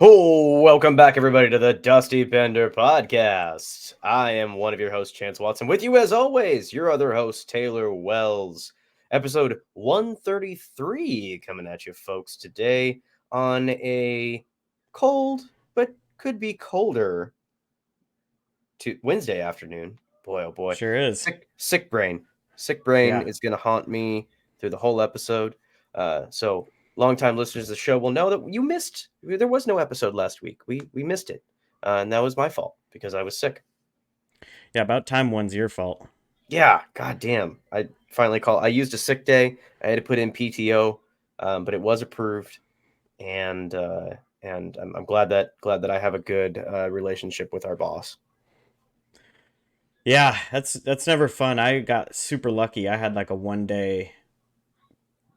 Oh, welcome back, everybody, to the Dusty Bender Podcast. I am one of your hosts, Chance Watson. With you, as always, your other host, Taylor Wells. Episode 133 coming at you, folks, today on a cold, but could be colder Wednesday afternoon. Boy, oh boy. Sure is. Sick brain. Sick brain Yeah. is going to haunt me through the whole episode. So longtime listeners of the show will know that you missed. There was no episode last week. We missed it, and that was my fault because I was sick. Yeah, about time one's your fault. Yeah, goddamn. I finally called. I used a sick day. I had to put in PTO, but it was approved, and I'm glad that I have a good relationship with our boss. Yeah, that's never fun. I got super lucky. I had like a 1 day,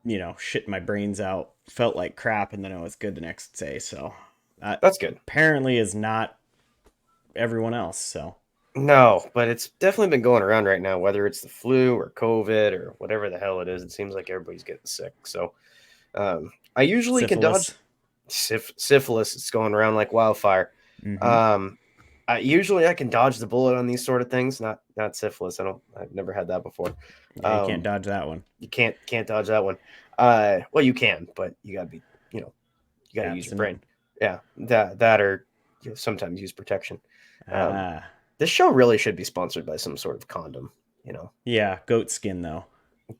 shitting my brains out, felt like crap, and then it was good the next day. So That's good. Apparently is not everyone else. So no, but it's definitely been going around right now, whether it's the flu or COVID or whatever the hell it is. It seems like everybody's getting sick. So I usually can dodge syphilis. It's going around like wildfire. Mm-hmm. I can dodge the bullet on these sort of things. Not syphilis. I've never had that before. Yeah, you can't dodge that one. You can't dodge that one. Well, you can, but you gotta be, you gotta use your brain. Yeah, that or sometimes use protection. This show really should be sponsored by some sort of condom, Yeah, goat skin though.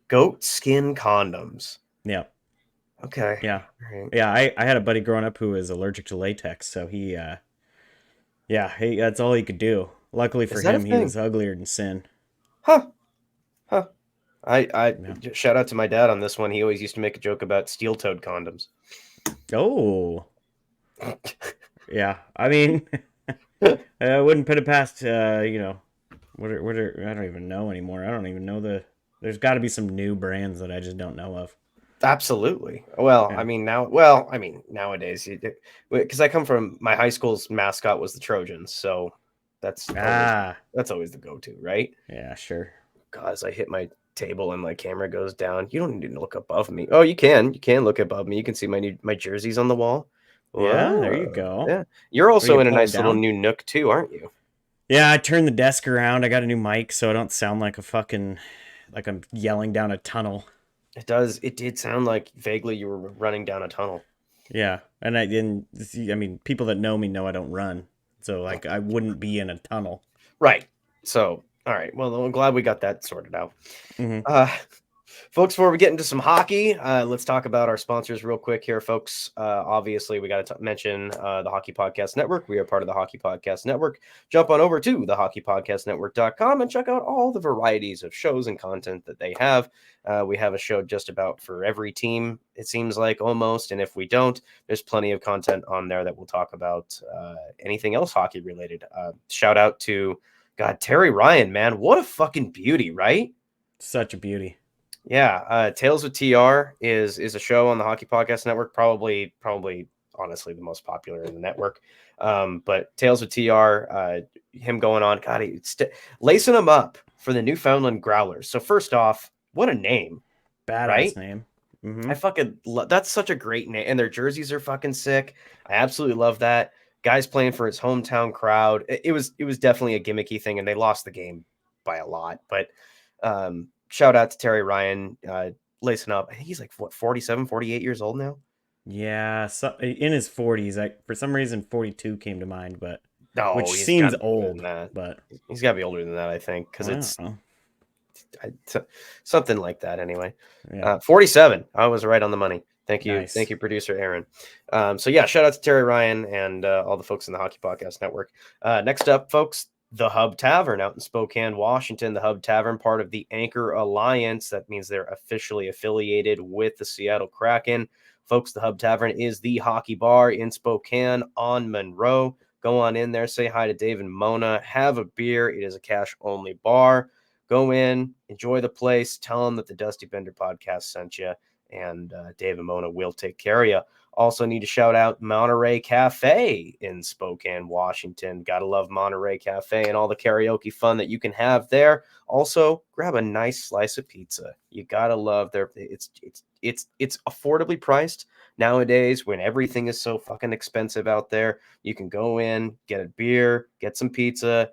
Goat skin condoms. Yeah. Okay. Yeah. Right. Yeah, I had a buddy growing up who was allergic to latex, so that's all he could do. Luckily for him, he was uglier than sin. Huh. I shout out to my dad on this one. He always used to make a joke about steel-toed condoms. Oh. Yeah, I mean, I wouldn't put it past, what are, I don't even know anymore. I don't even know there's got to be some new brands that I just don't know of. Absolutely. Well, yeah. I mean, nowadays, because I come from my high school's mascot was the Trojans. So that's always the go-to, right? Yeah, sure. God, as I hit my table and my camera goes down, you don't need to look above me. Oh, you can look above me. You can see my jerseys on the wall. Yeah, there you go. Yeah, you're also in a nice little new nook too, aren't you? Yeah, I turned the desk around. I got a new mic, so I don't sound like like I'm yelling down a tunnel. It did sound like vaguely you were running down a tunnel. Yeah, and I mean, people that know me know I don't run, so like I wouldn't be in a tunnel. Right. So, all right. Well, I'm glad we got that sorted out. Mm-hmm. Folks, before we get into some hockey, let's talk about our sponsors real quick here, folks. Obviously, we got to mention the Hockey Podcast Network. We are part of the Hockey Podcast Network. Jump on over to thehockeypodcastnetwork.com and check out all the varieties of shows and content that they have. We have a show just about for every team, it seems like, almost. And if we don't, there's plenty of content on there that we'll talk about anything else hockey related. Shout out to, Terry Ryan, man. What a fucking beauty, right? Such a beauty. Yeah, Tales with TR is a show on the Hockey Podcast Network, probably honestly the most popular in the network. But Tales with TR, him going on, God, lacing him up for the Newfoundland Growlers. So first off, what a name. Badass right? Name. Mm-hmm. I fucking that's such a great name, and their jerseys are fucking sick. I absolutely love that. Guys playing for his hometown crowd. It was definitely a gimmicky thing, and they lost the game by a lot, but shout out to Terry Ryan, lacing up. I think he's like, 47, 48 years old now? Yeah, so in his 40s. For some reason, 42 came to mind, but which he's seems old. But he's got to be older than that, I think, because it's something like that anyway. Yeah. 47. I was right on the money. Thank you. Nice. Thank you, producer Aaron. So yeah, shout out to Terry Ryan and all the folks in the Hockey Podcast Network. Next up, folks, the Hub Tavern out in Spokane, Washington. The Hub Tavern, part of the Anchor Alliance. That means they're officially affiliated with the Seattle Kraken. Folks, the Hub Tavern is the hockey bar in Spokane on Monroe. Go on in there, say hi to Dave and Mona, have a beer. It is a cash-only bar. Go in, enjoy the place, tell them that the Dusty Bender podcast sent you, and Dave and Mona will take care of you. Also need to shout out Monterey Cafe in Spokane, Washington. Gotta love Monterey Cafe and all the karaoke fun that you can have there. Also, grab a nice slice of pizza. You gotta love their it's affordably priced nowadays when everything is so fucking expensive out there. You can go in, get a beer, get some pizza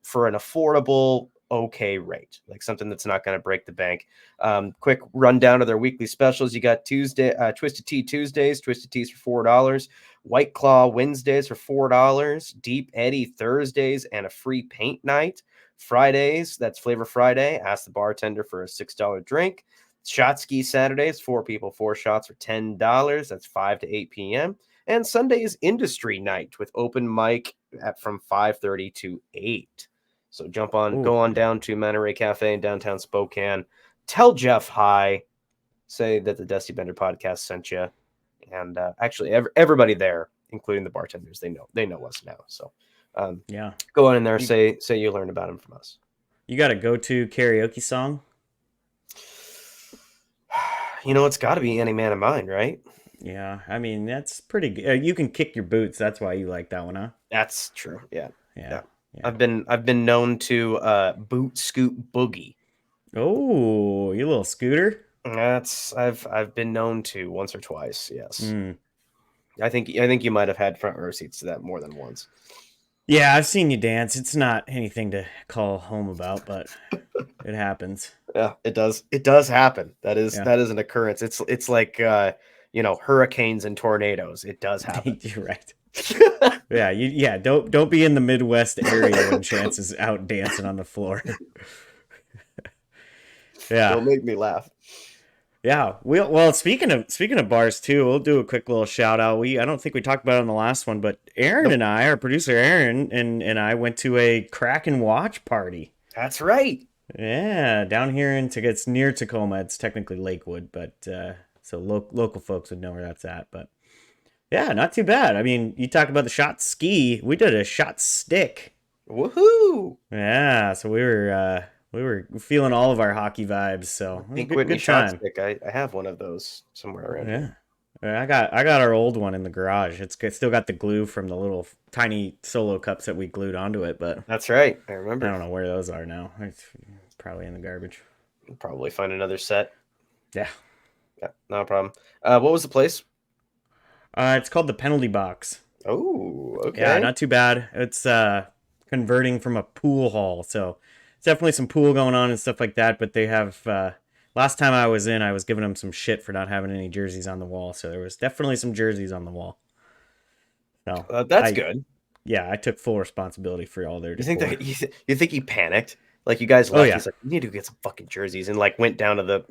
for an affordable okay rate, like something that's not going to break the bank. Quick rundown of their weekly specials. You got Twisted Tea Tuesdays, Twisted Teas for $4, White Claw Wednesdays for $4, Deep Eddy Thursdays, and a free paint night. Fridays, that's Flavor Friday. Ask the bartender for a $6 drink. Shot Ski Saturdays, 4 people, 4 shots for $10. That's 5 to 8 p.m. And Sunday is Industry Night with open mic from 5:30 to 8. So go on down to Monterey Cafe in downtown Spokane. Tell Jeff hi. Say that the Dusty Bender podcast sent you. And actually, everybody there, including the bartenders, they know us now. So yeah, go on in there. Say you learned about him from us. You got a go-to karaoke song? It's got to be Any Man of Mine, right? Yeah, I mean that's pretty good. You can kick your boots. That's why you like that one, huh? That's true. Yeah. Yeah. I've been known to boot scoot boogie. Oh, you little scooter. I've been known to once or twice. Yes. I think you might have had front row seats to that more than once. Yeah, I've seen you dance. It's not anything to call home about, but it happens. Yeah, it does. It does happen. That is an occurrence. It's like hurricanes and tornadoes. It does happen. You're right. Yeah, don't be in the Midwest area when Chance is out dancing on the floor. Yeah. Don't make me laugh. Yeah. Well, speaking of bars too, we'll do a quick little shout out. I don't think we talked about it on the last one, but Aaron and I, our producer Aaron and I went to a Kraken watch party. That's right. Yeah, down here it's near Tacoma. It's technically Lakewood, but so local folks would know where that's at. But yeah, not too bad. I mean, you talk about the shot ski. We did a shot stick. Woohoo! Yeah, so we were feeling all of our hockey vibes. So good shot stick. I have one of those somewhere around here. I got our old one in the garage. It's still got the glue from the little tiny solo cups that we glued onto it, but that's right. I remember. I don't know where those are now. It's probably in the garbage. We'll probably find another set. Yeah, no problem. What was the place? It's called the Penalty Box. Oh, okay. Yeah, not too bad. It's converting from a pool hall, so it's definitely some pool going on and stuff like that. But they have. Last time I was in, I was giving them some shit for not having any jerseys on the wall. So there was definitely some jerseys on the wall. So that's good. Yeah, I took full responsibility for all their decor. You think he panicked? Like you guys left, he's like, "We need to get some fucking jerseys," and like went down to the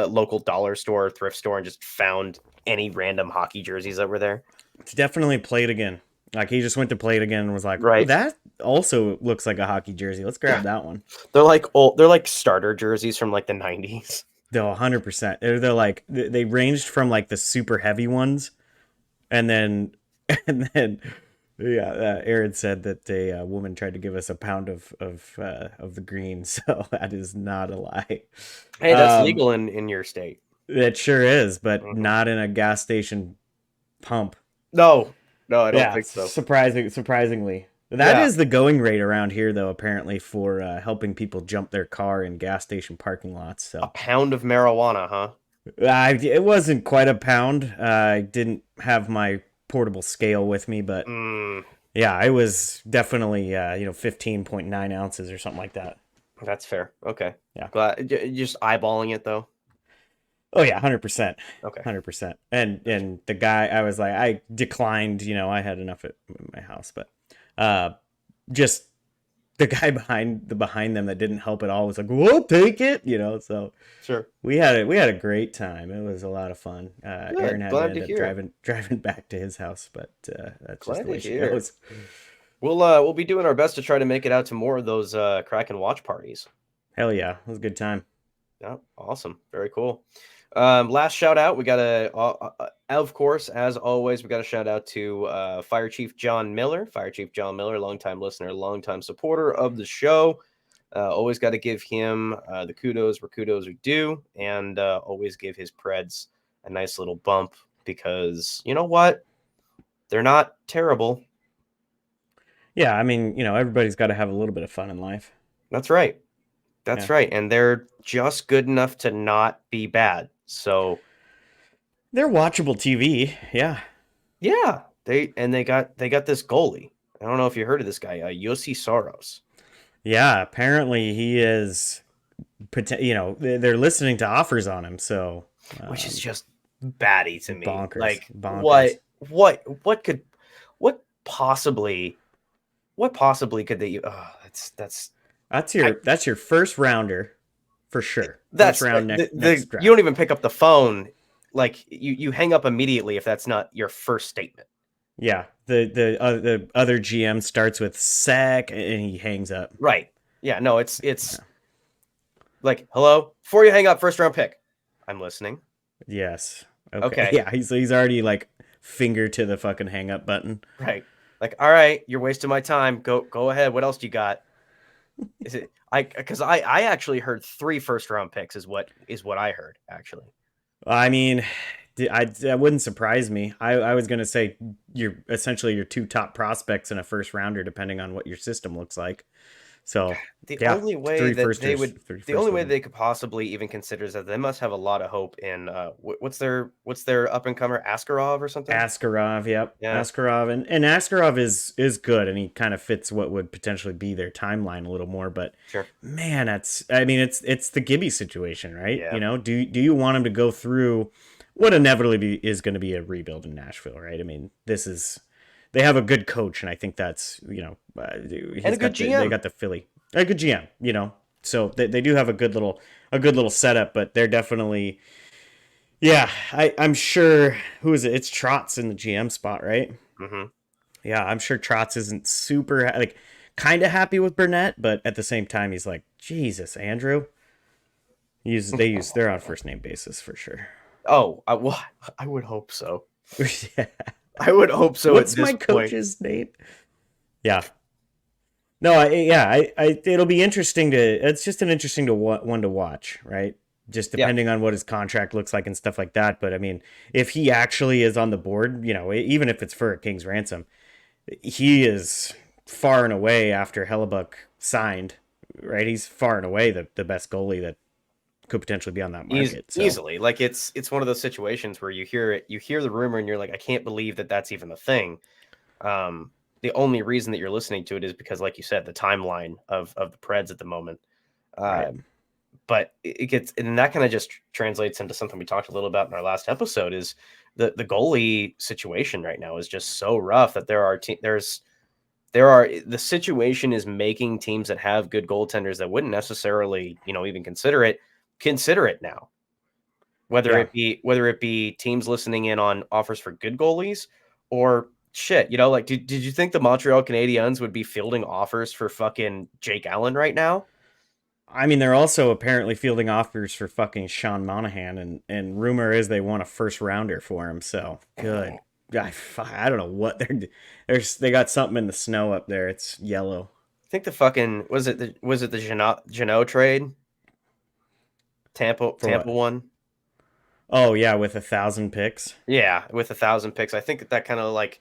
local dollar store or thrift store and just found any random hockey jerseys that were there. It's definitely Play It Again. Like he just went to Play It Again and was like, right. Oh, that also looks like a hockey jersey. Let's grab that one. They're like starter jerseys from like the 90s. They're 100%. They're like they ranged from like the super heavy ones, and then Aaron said that a woman tried to give us a pound of the green, so that is not a lie. Hey, that's legal in your state. It sure is, but not in a gas station pump. No, I don't think so. Surprisingly. That is the going rate around here, though, apparently, for helping people jump their car in gas station parking lots. So. A pound of marijuana, huh? It wasn't quite a pound. I didn't have my portable scale with me, but yeah, it was definitely 15.9 ounces or something like that. That's fair. Okay. Yeah. Glad just eyeballing it though. Oh yeah, 100%. Okay. 100%. And the guy, I was like, I declined. I had enough at my house, but just the guy behind them that didn't help at all was like, "We'll take it," So sure, we had a great time. It was a lot of fun. Aaron had to end up driving back to his house, but that's just the way she goes. We'll be doing our best to try to make it out to more of those Kraken watch parties. Hell yeah, it was a good time. Yeah, awesome, very cool. Last shout out, we got of course, as always, we got a shout out to Fire Chief John Miller. Fire Chief John Miller, longtime listener, longtime supporter of the show. Always got to give him the kudos where kudos are due, and always give his Preds a nice little bump because you know what? They're not terrible. Yeah, I mean, everybody's got to have a little bit of fun in life. That's right. That's Yeah. right. And they're just good enough to not be bad. So They're watchable TV. Yeah. yeah, they got this goalie. I don't know if you heard of this guy, Yossi Soros. Yeah, apparently he is, they're listening to offers on him, so Which is just batty to me. bonkers, Like bonkers. what could what possibly could they? Oh, That's your first rounder for sure. First that's round next you don't draft. even pick up the phone. Like you hang up immediately if that's not your first statement. Yeah, the other GM starts with Sack and he hangs up. Right. Yeah. No. It's like hello. Before you hang up, first round pick. I'm listening. Yes. Okay. Okay. Yeah, he's already like finger to the fucking hang up button. Right. Like, all right, you're wasting my time. Go ahead. What else do you got? Is it because I actually heard 3 first round picks is what I heard actually. I mean, that wouldn't surprise me. I was gonna say you're essentially your 2 top prospects in a first rounder, depending on what your system looks like. So The yeah, only way that they would, three the first only way rounders. they could possibly even consider is that they must have a lot of hope in what's their up and comer Askarov or something. Askarov, yep. Yeah, Askarov and Askarov is good and he kind of fits what would potentially be their timeline a little more, but sure. man, it's the Gibby situation, right? Yeah, Do you want him to go through what inevitably is going to be a rebuild in Nashville, right? I mean, they have a good coach and I think that's, and a good they GM. got the Philly. A good GM, So they do have a good little setup, but they're definitely yeah, I'm sure. Who is it? It's Trotz in the GM spot, right? Mm-hmm. Yeah, I'm sure Trotz isn't super like kind of happy with Burnett, but at the same time, he's like, Jesus, Andrew. They're on first name basis for sure. Oh, I would hope so. Yeah. I would hope so at What's this my point. coach's name? Yeah. No, it'll be interesting to. It's just an interesting one to watch, right? Just Yeah, depending on what his contract looks like and stuff like that. But I mean, if he actually is on the board, even if it's for a king's ransom, he is far and away after Hellebuck signed, right? He's far and away the best goalie that could potentially be on that market. So easily. Like it's one of those situations where you hear the rumor, and you're like, I can't believe that that's even a thing. The only reason that you're listening to it is because, like you said, the timeline of the Preds at the moment. right, But it gets, and that kind of just translates into something we talked a little about in our last episode. Is the goalie situation right now is just so rough that the situation is making teams that have good goaltenders that wouldn't necessarily even consider it now. Whether yeah. it be teams listening in on offers for good goalies or shit, like did you think the Montreal Canadiens would be fielding offers for fucking Jake Allen right now? I mean, they're also apparently fielding offers for fucking Sean Monahan, and rumor is they want a first rounder for him. So good. I don't know what they got something in the snow up there. It's yellow. I think the fucking was it the Jeannot trade? For Tampa what? one? Oh yeah, with 1,000 picks. Yeah, with 1,000 picks. I think that kind of like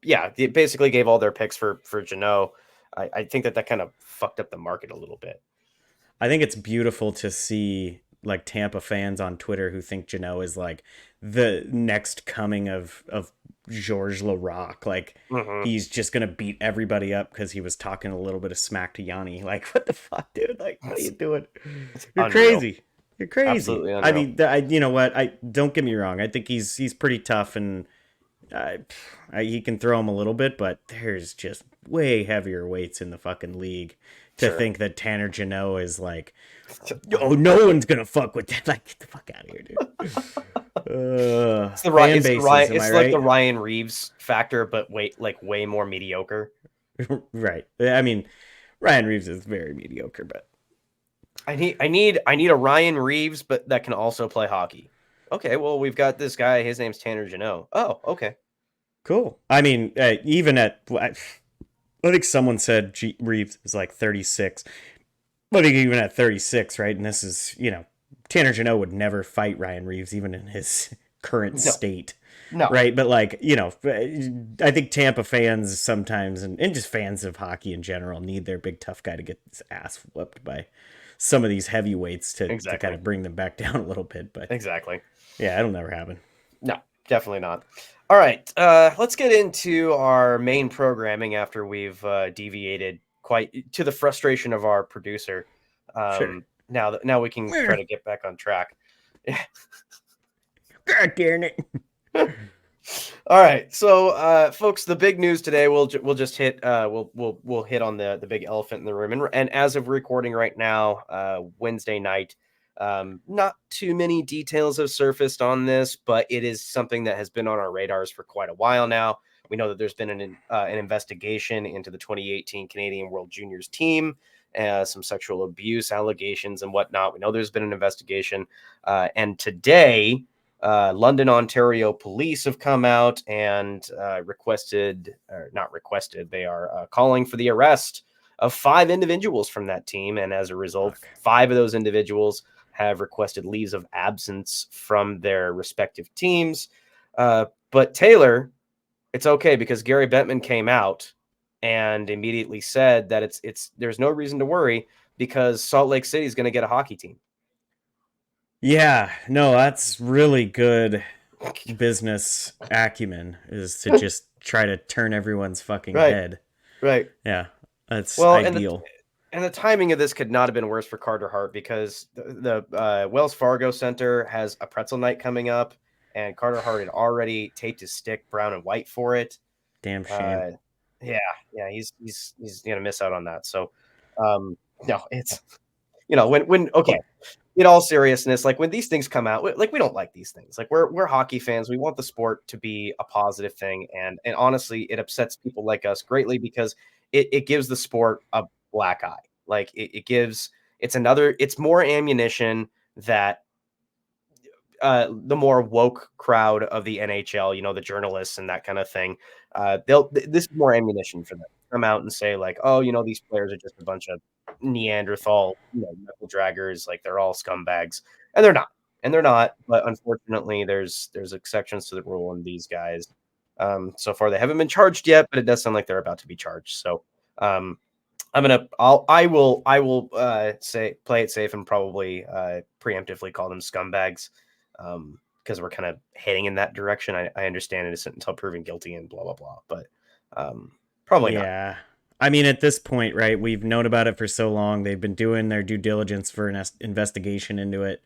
it basically gave all their picks for Jeannot. I think that kind of fucked up the market a little bit. I think it's beautiful to see like Tampa fans on Twitter who think Jano is like the next coming of Georges Laraque. Like Mm-hmm. he's just gonna beat everybody up because he was talking a little bit of smack to Yanni. Like what the fuck, dude? Like what are you doing? It's You're unreal. crazy. You're crazy. Absolutely I unreal. mean, you know what? I don't get me wrong. I think he's pretty tough and he can throw him a little bit, but there's just way heavier weights in the fucking league to Sure. think that Tanner Jeannot is like, oh, no one's gonna fuck with that. Like, get the fuck out of here, dude. It's the Fan it's the bases, Ryan, am I it's like right? the Ryan Reeves factor, but way more mediocre. Right. I mean, Ryan Reeves is very mediocre, but I need a Ryan Reeves, but that can also play hockey. Okay, well we've got this guy. His name's Tanner Jeannot. Oh, okay. cool. I mean, even I think someone said Reeves is like 36. But even at 36, right? And this is, Tanner Jeannot would never fight Ryan Reeves, even in his current No, state, no, right? But I think Tampa fans sometimes, and just fans of hockey in general, need their big tough guy to get his ass whooped by some of these heavyweights to kind exactly, of bring them back down a little bit. But exactly. yeah, it'll never happen. No, definitely not. All right, let's get into our main programming after we've deviated quite to the frustration of our producer. Sure. Now we can try to get back on track. God damn it. All right, so folks, the big news today we'll just hit we'll hit on the big elephant in the room, and as of recording right now, Wednesday night, not too many details have surfaced on this, but it is something that has been on our radars for quite a while now. We know that there's been an investigation into the 2018 Canadian World Juniors team, some sexual abuse allegations and whatnot. We know there's been an investigation, and today London, Ontario police have come out and requested, or not requested, they are calling for the arrest of 5 individuals from that team. And as a result, Fuck. 5 of those individuals have requested leaves of absence from their respective teams. But Taylor, it's okay because Gary Bettman came out and immediately said that there's no reason to worry because Salt Lake City is going to get a hockey team. Yeah, no, that's really good business acumen, is to just try to turn everyone's fucking Right, head. right. Yeah, that's Well, ideal. and the timing of this could not have been worse for Carter Hart because the Wells Fargo Center has a pretzel night coming up, and Carter Hart had already taped his stick brown and white for it. Damn shame. Uh, yeah, yeah, he's gonna miss out on that. So, no, it's when okay, in all seriousness, like when these things come out, like we don't like these things. Like we're hockey fans. We want the sport to be a positive thing, and honestly, it upsets people like us greatly because it gives the sport a black eye. Like it's more ammunition that the more woke crowd of the NHL, the journalists and that kind of thing, this is more ammunition for them to come out and say like, oh, these players are just a bunch of Neanderthal, knuckle draggers, like they're all scumbags, and they're not, But unfortunately, there's exceptions to the rule, and these guys, so far they haven't been charged yet, but it does sound like they're about to be charged. So, I will say play it safe and probably preemptively call them scumbags, because we're kind of heading in that direction. I understand innocent until proven guilty and blah blah blah, but probably not. Yeah. I mean, at this point, right, we've known about it for so long. They've been doing their due diligence for an investigation into it.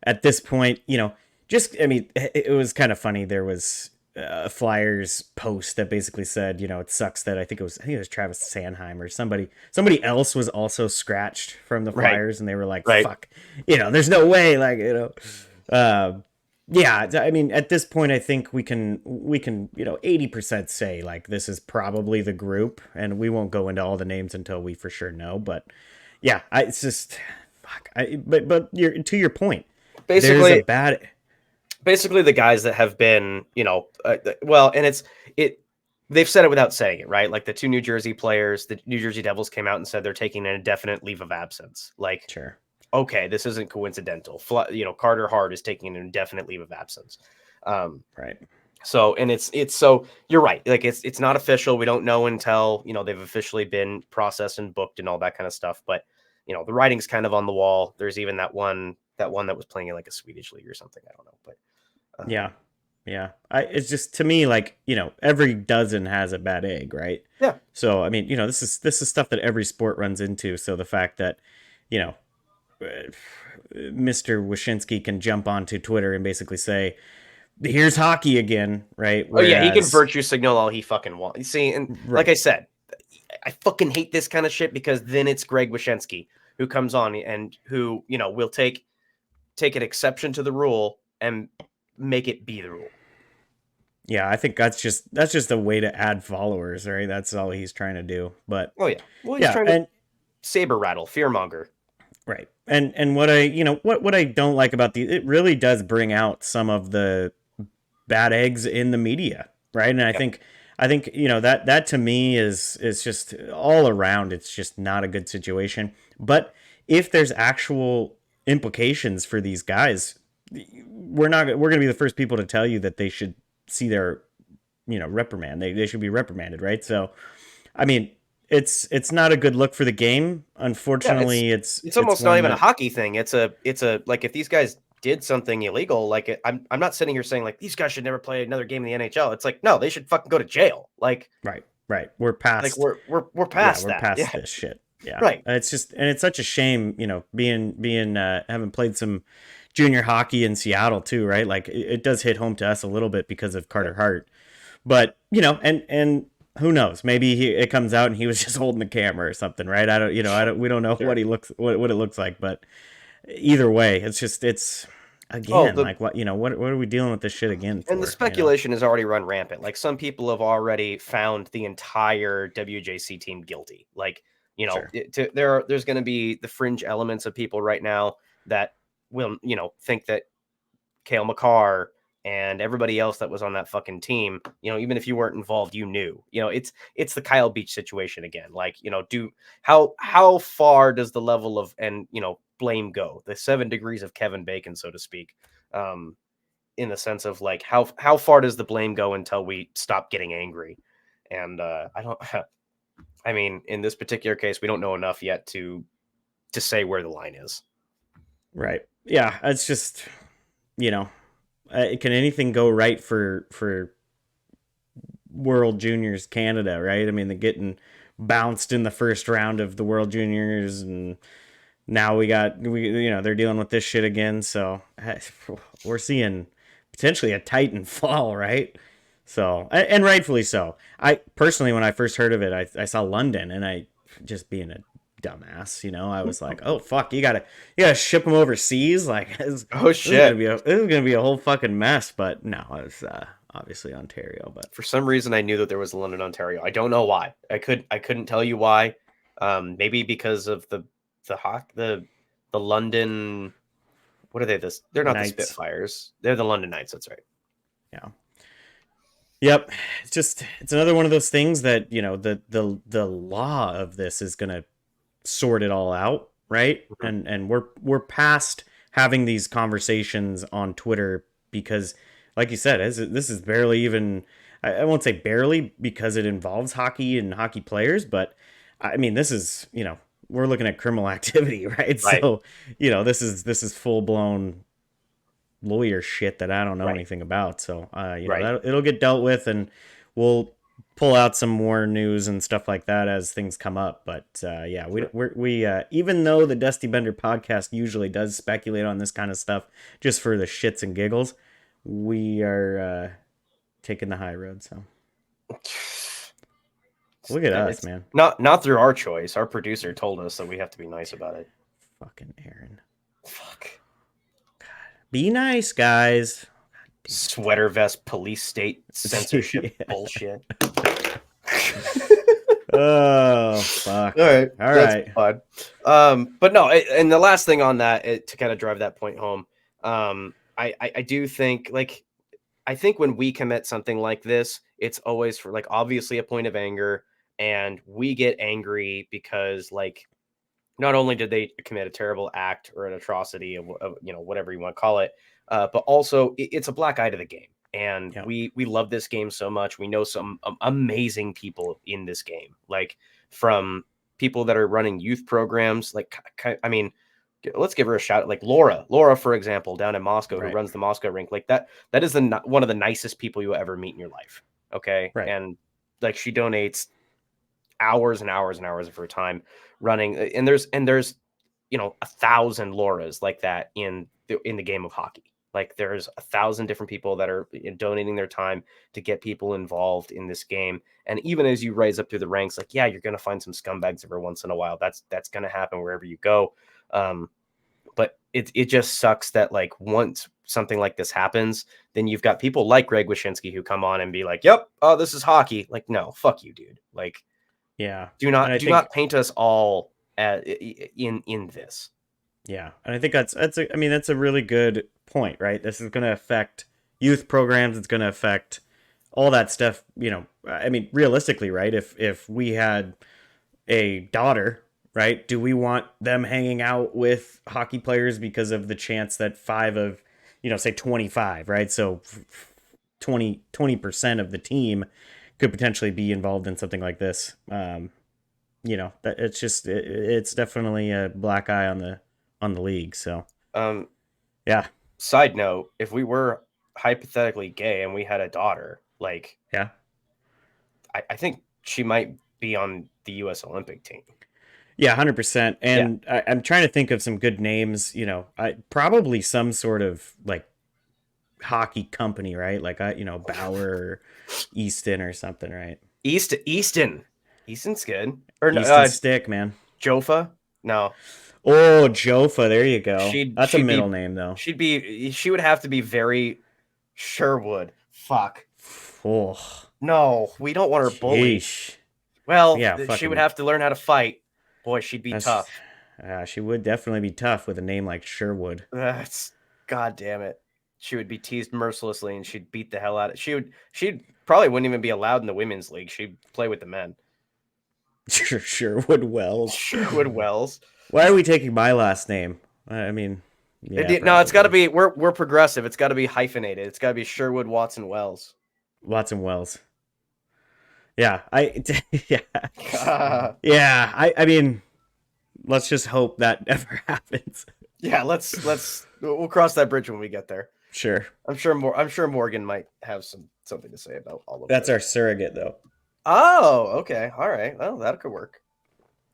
At this point, I mean, it was kind of funny. There was a Flyers post that basically said, it sucks that I think it was Travis Sanheim or somebody else was also scratched from the Right, Flyers, and they were like, right. fuck, there's no way, like, uh, yeah, I mean, at this point, I think we can 80% say like this is probably the group, and we won't go into all the names until we for sure know. But yeah, it's just fuck. But to your point, there's a Basically, bad. the guys that have been, well, and they've said it without saying it, right? Like the 2 New Jersey players, the New Jersey Devils came out and said they're taking an indefinite leave of absence. Like, Sure. okay, this isn't coincidental. Carter Hart is taking an indefinite leave of absence. Right. So, and it's so you're right. Like it's not official. We don't know until they've officially been processed and booked and all that kind of stuff. But the writing's kind of on the wall. There's even that one that was playing in like a Swedish league or something. I don't know, but Yeah. Yeah. It's just, to me, like, every dozen has a bad egg, right? yeah, So I mean, this is stuff that every sport runs into. So the fact that, you know, Mr. Wyshynski can jump onto Twitter and basically say, "Here's hockey again," right? oh yeah, he can Whereas, virtue signal all he fucking wants. You see, and like right, I said, I fucking hate this kind of shit because then it's Greg Wyshynski who comes on and who will take an exception to the rule and make it be the rule. yeah, I think that's just a way to add followers, right? That's all he's trying to do. But Oh yeah, well he's yeah, trying to and saber rattle, fearmonger. right, and what I don't like about it really does bring out some of the bad eggs in the media, right? And I Yep. think that to me is just all around. It's just not a good situation. But if there's actual implications for these guys, we're going to be the first people to tell you that they should see their, reprimand. They should be reprimanded, right? So, I mean, it's not a good look for the game. Yeah, Unfortunately, it's it's almost not one even a that hockey thing. It's a like if these guys did something illegal, like I'm not sitting here saying like these guys should never play another game in the NHL. It's like no, they should fucking go to jail. right. We're past We're yeah, past we're that. past Yeah, this shit. Yeah. right. It's just, and it's such a shame, being having played some junior hockey in Seattle too, right? Like it does hit home to us a little bit because of Yeah. Carter Hart. But, and who knows? Maybe it comes out and he was just holding the camera or something, right? We don't know Sure. what it looks like, but either way, it's Oh, again, like what are we dealing with this shit again and the for? speculation has already run rampant. Like some people have already found the entire WJC team guilty. Like Sure. there's going to be the fringe elements of people right now that will think that Cale Makar and everybody else that was on that fucking team, even if you weren't involved, you knew. It's the Kyle Beach situation again. Like, how far does the level of blame go? The 7 degrees of Kevin Bacon, so to speak. In the sense of like how far does the blame go until we stop getting angry? And I don't I mean, in this particular case, we don't know enough yet to say where the line is. Right. Yeah, it's just, you know, can anything go right for World Juniors Canada, right? I mean, they're getting bounced in the first round of the World Juniors, and now they're dealing with this shit again. So we're seeing potentially a Titan fall, right? So, and rightfully so. I personally, when I first heard of it, I saw London, and I just being a dumbass, I was like, oh fuck, you gotta ship them overseas, like Oh shit. this is gonna be a whole fucking mess. But no, it's obviously Ontario, but For some reason, I knew that there was London, Ontario. I don't know why. I couldn't tell you why. Maybe because of the London. What are they? They're not the Knights, Spitfires. They're the London Knights. That's right. yeah. Yep, it's another one of those things that the law of this is gonna sort it all out, right? Mhm. And we're past having these conversations on Twitter because, like you said, this is barely even. I won't say barely because it involves hockey and hockey players, but I mean this is we're looking at criminal activity, right? Right. So this is full blown lawyer shit that I don't know Right. anything about. So Right. it'll get dealt with, and we'll pull out some more news and stuff like that as things come up. But yeah, Sure. we even though the Dusty Bender podcast usually does speculate on this kind of stuff just for the shits and giggles, we are taking the high road. So look at us, It's man. not through our choice. Our producer told us that we have to be nice about it. Fucking Aaron. Fuck. Be nice, guys. Sweater vest, police state censorship Yeah. bullshit. Oh fuck. All right, All that's right. fine. But no, and the last thing on that to kind of drive that point home, I do think I think when we commit something like this, it's always for like obviously a point of anger, and we get angry because like not only did they commit a terrible act or an atrocity of whatever you want to call it, but also it's a black eye to the game. And Yeah. we love this game so much. We know some amazing people in this game, like from people that are running youth programs. I mean, let's give her a shout. Like Laura, for example, down in Moscow, who Right. runs the Moscow rink. Like that is one of the nicest people you ever meet in your life. Okay, Right. and like she donates hours and hours and hours of her time running, and there's 1,000 Lauras like that in the game of hockey. Like there's 1,000 different people that are donating their time to get people involved in this game. And even as you rise up through the ranks, like, yeah, you're going to find some scumbags every once in a while. That's going to happen wherever you go. But it just sucks that like once something like this happens, then you've got people like Greg Wyshynski who come on and be like, yep, oh, this is hockey. Like, no, fuck you, dude. Like, Yeah. do And not I do think not paint us all in this. Yeah, and I think I mean that's a really good point, right? This is going to affect youth programs. It's going to affect all that stuff. I mean, realistically, right? If we had a daughter right? Do we want them hanging out with hockey players because of the chance that 5 of, say 25, right? So 20% of the team could potentially be involved in something like this. That it's definitely a black eye on the league. So Um, yeah, Side note, if we were hypothetically gay and we had a daughter, like yeah, I think she might be on the U.S. Olympic team. yeah, 100%. Yeah. And I'm trying to think of some good names. Probably some sort of like hockey company, right? Like Bauer or Easton or something, right? Easton's good. Or Easton Stick, man. Jofa? No. Oh, Jofa, there you go. She'd That's a she'd middle be name though. she would have to be very Sherwood. Fuck. Oh, No, we don't want her bullied. sheesh. Well, Yeah, she would fucking. have to learn how to fight. Boy, she'd be That's. tough. She would definitely be tough with a name like Sherwood. That's God damn it. She would be teased mercilessly and she'd beat the hell out of she'd probably wouldn't even be allowed in the women's league. She'd play with the men. Sherwood Wells. Sherwood Wells. Why are we taking my last name? I mean, yeah, No, it's got to probably. be we're progressive. It's got to be hyphenated. It's got to be Sherwood Watson Wells. Watson Wells. Yeah, yeah, Yeah, yeah. I mean, let's just hope that never happens. we'll cross that bridge when we get there. Sure. I'm sure Morgan might have something to say about all of That's this. our surrogate, though. Oh, okay. All right. Well, that could work.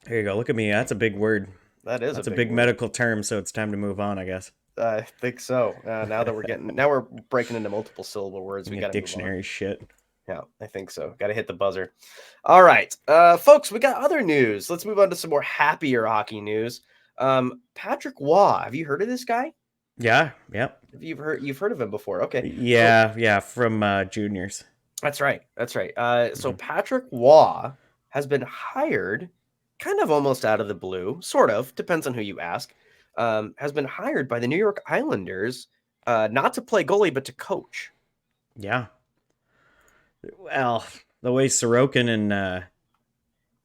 There you go. Look at me. That's a big word. That's a big medical term, so it's time to move on, I guess. I think so. Now that we're breaking into multiple syllable words, we got to dictionary shit. Yeah, I think so. Got to hit the buzzer. All right, folks, we got other news. Let's move on to some more happier hockey news. Patrick Waugh, have you heard of this guy? Yeah, yep. You've heard of him before? Okay. Yeah, from juniors. That's right. So Patrick Waugh has been hired, kind of almost out of the blue, sort of, depends on who you ask. Has been hired by the New York Islanders, not to play goalie, but to coach. Yeah. Well, the way Sorokin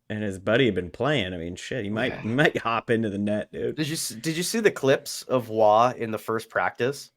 and his buddy have been playing, I mean, shit, he might hop into the net, dude. Did you see the clips of Waugh in the first practice?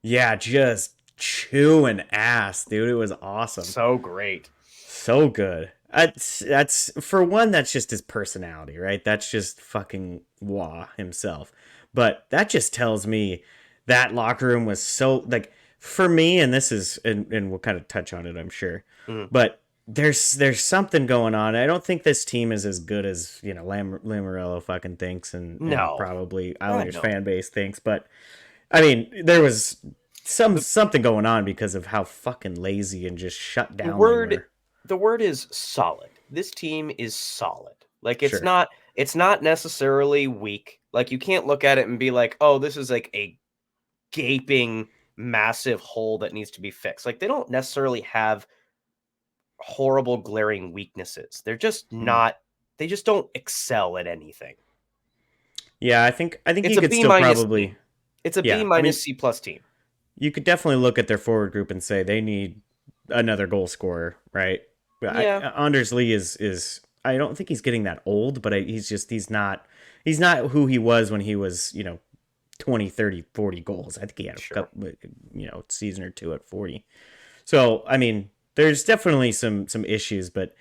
Yeah, just chewing ass, dude. It was awesome. So great. So good. That's for one, that's just his personality, right? That's just fucking Waugh himself. But that just tells me that locker room was so like for me, and this is and we'll kind of touch on it, I'm sure. Mm. But there's something going on. I don't think this team is as good as Lamoriello fucking thinks, and probably Islanders fan base thinks. But I mean, there was something going on because of how fucking lazy and just shut down. The word is solid. This team is solid. Like it's not necessarily weak. Like you can't look at it and be like, oh, this is like a gaping massive hole that needs to be fixed. Like they don't necessarily have horrible glaring weaknesses. They're just not. They just don't excel at anything. Yeah, I think you could still probably. Team. It's a B- C+ team. You could definitely look at their forward group and say they need another goal scorer, right? Yeah. Anders Lee is I don't think he's getting that old, but he's not who he was when he was 20, 30, 40 goals. I think he had a couple, season or two at 40. So I mean, there's definitely some issues, but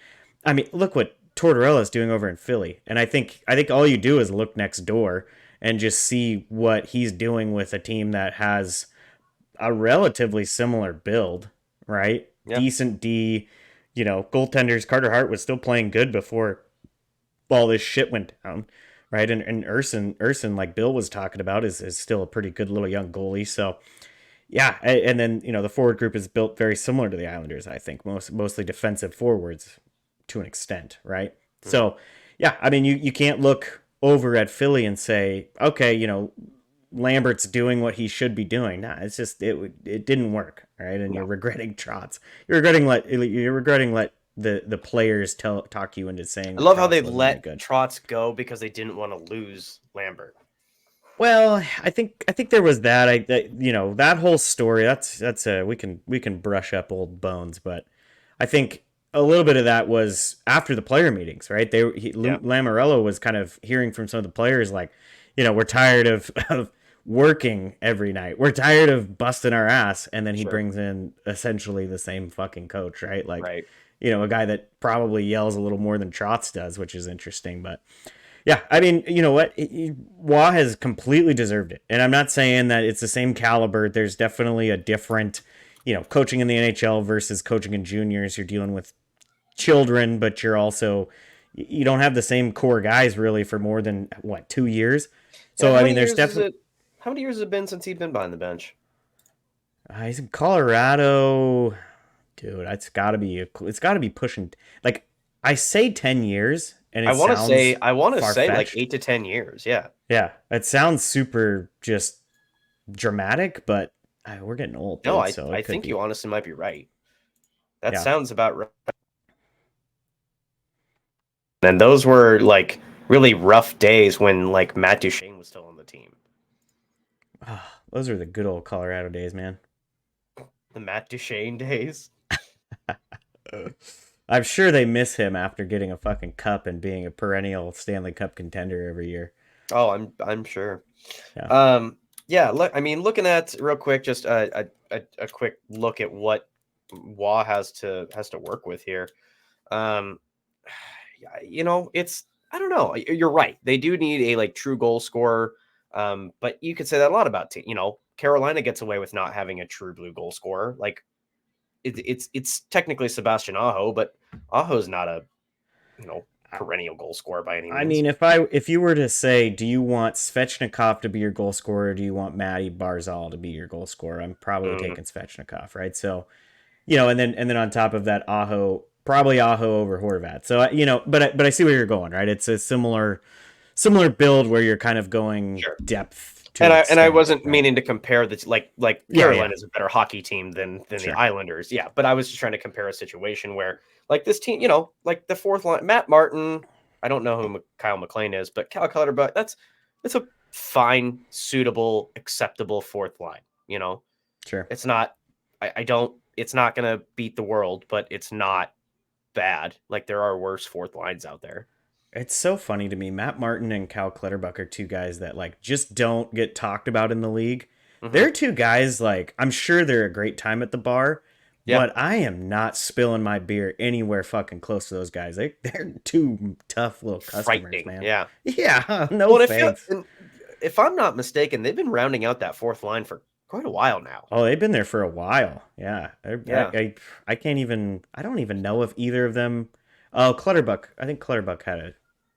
I mean, look what Tortorella is doing over in Philly, and I think all you do is look next door and just see what he's doing with a team that has a relatively similar build, right? Yeah. Decent D, goaltenders. Carter Hart was still playing good before all this shit went down, right? And Urson, like Bill was talking about, is still a pretty good little young goalie. So, yeah, and then the forward group is built very similar to the Islanders. I think mostly defensive forwards to an extent, right? Mm-hmm. So, yeah, I mean, you can't look over at Philly and say, okay, Lambert's doing what he should be doing. Nah, it's just it didn't work, right? And you're regretting Trotz. You're regretting let the players talk you into saying. I love how they let Trotz go because they didn't want to lose Lambert. Well, I think there was that. That whole story. That's we can brush up old bones, but I think a little bit of that was after the player meetings, right? Yeah, Lamoriello was kind of hearing from some of the players like, we're tired of working every night. We're tired of busting our ass. And then he sure. brings in essentially the same fucking coach, right? Like, Right. a guy that probably yells a little more than Trotz does, which is interesting. But yeah, I mean, you know what? Wah has completely deserved it. And I'm not saying that it's the same caliber. There's definitely a different, coaching in the NHL versus coaching in juniors. You're dealing with children, but you're also, you don't have the same core guys really for more than, what, 2 years? Yeah, So, I mean, there's definitely. how many years has it been since he's been behind the bench? He's in Colorado. Dude, it's got to be pushing. Like, I say 10 years, and it sounds I want to far say like fetched. 8 to 10 years. Yeah. Yeah, it sounds super just dramatic, but we're getting old, No, dude. So I it could think you be. honestly might be right. That Yeah. sounds about right. And those were like really rough days when like Matt Duchene was still on the team. Those are the good old Colorado days, man. The Matt Duchene days. I'm sure they miss him after getting a fucking cup and being a perennial Stanley Cup contender every year. Oh, I'm sure. Yeah. Yeah. Look, I mean, looking at real quick, just a quick look at what Wah has to work with here. Um, it's I don't know. You're right. They do need a like true goal scorer. But you could say that a lot about Carolina gets away with not having a true blue goal scorer. Like it's technically Sebastian Aho, but Aho's not a perennial goal scorer by any I means. mean, if you were to say, do you want Svechnikov to be your goal scorer, or do you want Matty Barzal to be your goal scorer? I'm probably Mm, taking Svechnikov, right? So, and then on top of that, probably Aho over Horvat. So, but I see where you're going, right? It's a similar build where you're kind of going sure. depth to And an I extent, wasn't right? meaning to compare the like Yeah, yeah, Carolina is a better hockey team than the sure, Islanders. Yeah, but I was just trying to compare a situation where like this team, like the fourth line, Matt Martin. I don't know who Kyle McLean is, but Cal Clutterbuck. That's a fine, suitable, acceptable fourth line. sure. It's not. I don't. It's not going to beat the world, but it's not bad. Like there are worse fourth lines out there. It's so funny to me. Matt Martin and Cal Clutterbuck are two guys that like just don't get talked about in the league. Mm-hmm. They're two guys like I'm sure they're a great time at the bar, Yeah, but I am not spilling my beer anywhere fucking close to those guys. They're two tough little customers, frightening. man. Yeah. Yeah, no Well, thanks. if I'm not mistaken, they've been rounding out that fourth line for quite a while now. Oh, they've been there for a while. Yeah, Yeah. I can't even. I don't even know if either of them. Oh, Clutterbuck. I think Clutterbuck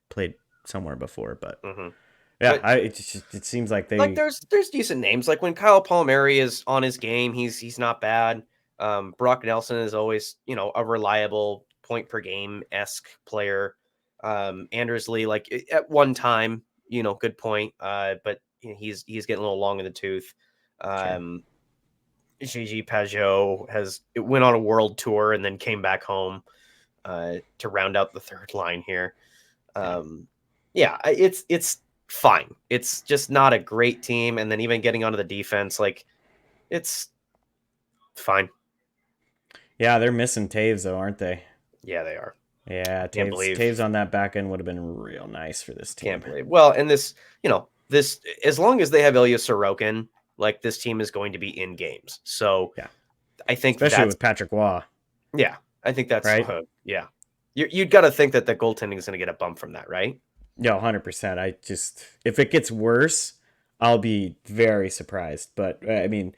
played somewhere before, but Hmm. yeah, But it seems like like they. there's decent names. Like when Kyle Palmieri is on his game, he's not bad. Brock Nelson is always, a reliable point per game esque player. Anders Lee, like at one time, good point. But he's getting a little long in the tooth. Sure. Um, Gigi Pajot went on a world tour and then came back home to round out the third line here. Yeah. Yeah, it's fine. It's just not a great team, and then even getting onto the defense, like it's fine. Yeah, they're missing Taves though, aren't they? Yeah, they are. Yeah, Can't Taves believe, on that back end would have been real nice for this can't team. believe. Well, and this as long as they have Ilya Sorokin, like this team is going to be in games. So Yeah, I think especially that's with Patrick Waugh, yeah, I think that's right? yeah. You'd got to think that the goaltending is going to get a bump from that, right? Yeah, 100%. If it gets worse, I'll be very surprised. But I mean,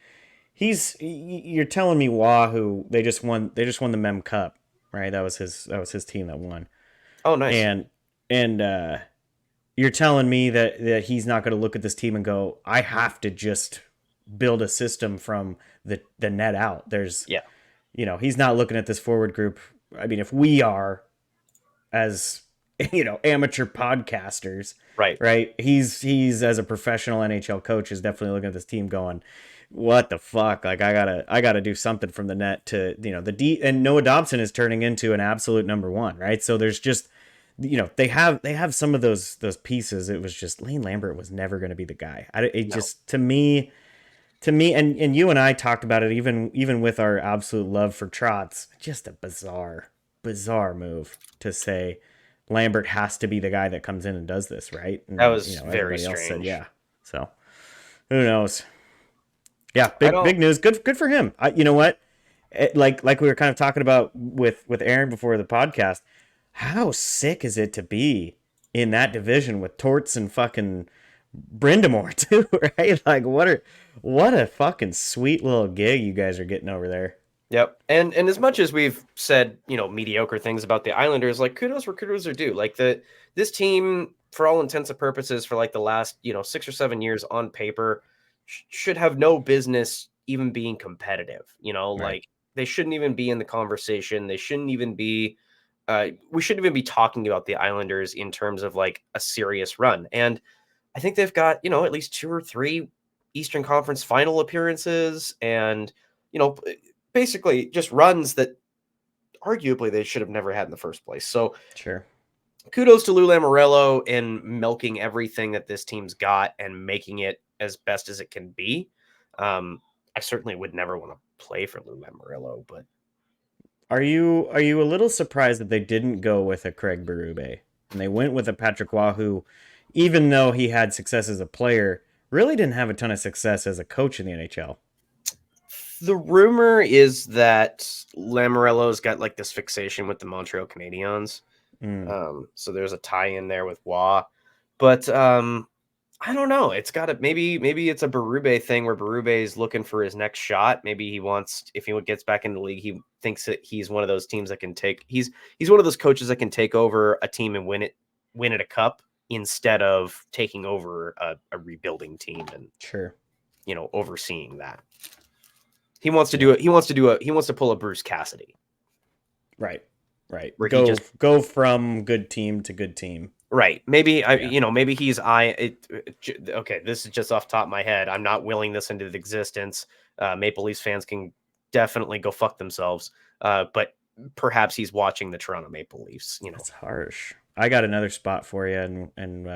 you're telling me Waugh, who they just won the Mem Cup, right? That was his team that won, Oh, nice. and you're telling me that he's not going to look at this team and go, I have to just build a system from the net out. Yeah, He's not looking at this forward group. I mean, if we are as amateur podcasters, right. right? He's as a professional NHL coach is definitely looking at this team going, what the fuck? Like I gotta do something from the net to the D, and Noah Dobson is turning into an absolute number one, right? So there's just they have some of those pieces. It was just Lane Lambert was never going to be the guy. It No. just to me, and you and I talked about it even with our absolute love for Trotz. Just a bizarre bizarre move to say Lambert has to be the guy that comes in and does this, right? That And was very everybody else said strange. yeah. So who knows? Yeah, I big don't. news. Good for him. You know what? Like we were kind of talking about with Aaron before the podcast. How sick is it to be in that division with Torts and fucking Brindamore too, right? Like what a fucking sweet little gig you guys are getting over there. Yep. And as much as we've said, mediocre things about the Islanders, like kudos where kudos are due. Like this team, for all intents and purposes, for like the last 6 or 7 years on paper, should have no business even being competitive. Right. Like they shouldn't even be in the conversation. They shouldn't even be. We shouldn't even be talking about the Islanders in terms of like a serious run. And I think they've got at least 2 or 3 Eastern Conference Final appearances, and you know basically just runs that arguably they should have never had in the first place. So Sure. kudos to Lou Lamoriello in milking everything that this team's got and making it as best as it can be. I certainly would never want to play for Lou Lamoriello, but Are you a little surprised that they didn't go with a Craig Berube and they went with a Patrick Waugh who, even though he had success as a player, really didn't have a ton of success as a coach in the NHL? the rumor is that Lamoriello's got like this fixation with the Montreal Canadiens. Mm, So there's a tie in there with Waugh, but I don't know. It's got to maybe it's a Berube thing where Berube is looking for his next shot. Maybe he wants, if he gets back in the league, he thinks that he's one of those teams that can take. He's one of those coaches that can take over a team and win it a cup instead of taking over a rebuilding team and sure. overseeing that. He wants to Yeah. do it. He wants to pull a Bruce Cassidy, Right. Right. where he Go just go from good team to good team. right. Maybe Yeah. maybe he's okay, this is just off the top of my head. I'm not willing this into existence. Maple Leafs fans can definitely go fuck themselves. But perhaps he's watching the Toronto Maple Leafs. That's harsh. I got another spot for you, and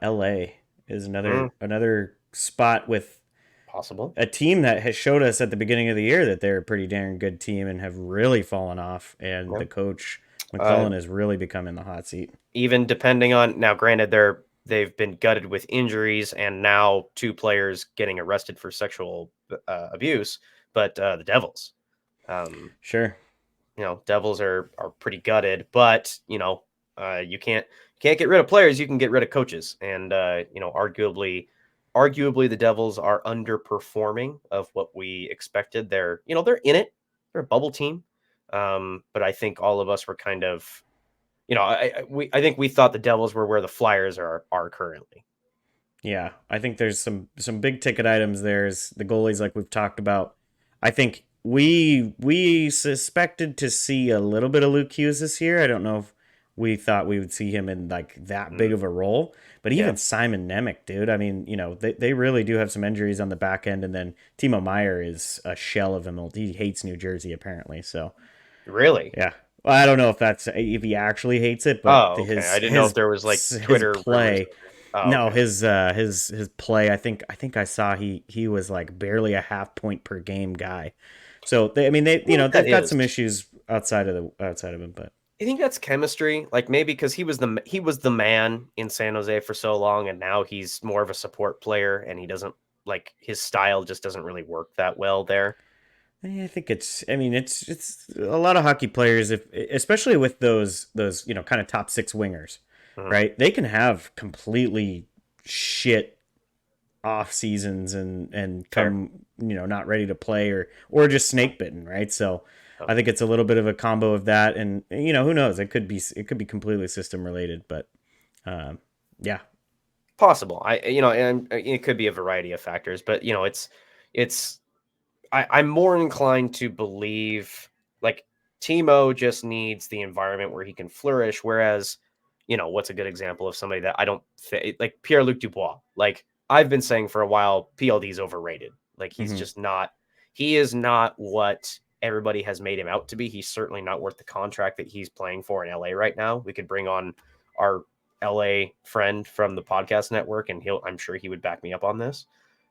L.A. is Mm, another spot with possible. a team that has showed us at the beginning of the year that they're a pretty darn good team and have really fallen off. And Yeah. the coach Uh, McClellan has really become in the hot seat. Even depending on now, granted, they've been gutted with injuries and now 2 players getting arrested for sexual abuse, but the Devils. Um, Sure. Devils are pretty gutted, but you can't get rid of players. You can get rid of coaches, and arguably the Devils are underperforming of what we expected. They're in it. They're a bubble team, but I think all of us were kind of I think we thought the Devils were where the Flyers are currently. Yeah, I think there's some big ticket items. There's the goalies, like we've talked about. I think we suspected to see a little bit of Luke Hughes this year. I don't know if we thought we would see him in like that big Mm, of a role, but yeah, even Simon Nemec, dude. I mean, they really do have some injuries on the back end, and then Timo Meyer is a shell of him. He hates New Jersey apparently, so really. yeah. Well, I don't know if he actually hates it, but Oh, okay. I didn't know if his there was like his Twitter rumors. play. Oh, No, okay. his play. I think I saw he was like barely a half point per game guy. So I mean they I wonder what that they've got is. some issues outside of him, but I think that's chemistry. Like maybe because he was the man in San Jose for so long, and now he's more of a support player, and he doesn't like his style just doesn't really work that well there. I think I mean it's a lot of hockey players, if especially with those kind of top six wingers, Mhm. right? They can have completely shit off seasons and Fair. come not ready to play or just snake bitten, right? So Oh, I think it's a little bit of a combo of that, and who knows, it could be completely system related, but um, yeah. possible. And it could be a variety of factors, but it's I'm more inclined to believe like Timo just needs the environment where he can flourish. Whereas, what's a good example of somebody that I don't like Pierre Luc Dubois. Like I've been saying for a while, PLD is overrated. Like he's Hmm. just not. He is not what everybody has made him out to be. He's certainly not worth the contract that he's playing for in LA right now. We could bring on our LA friend from the podcast network, and I'm sure he would back me up on this.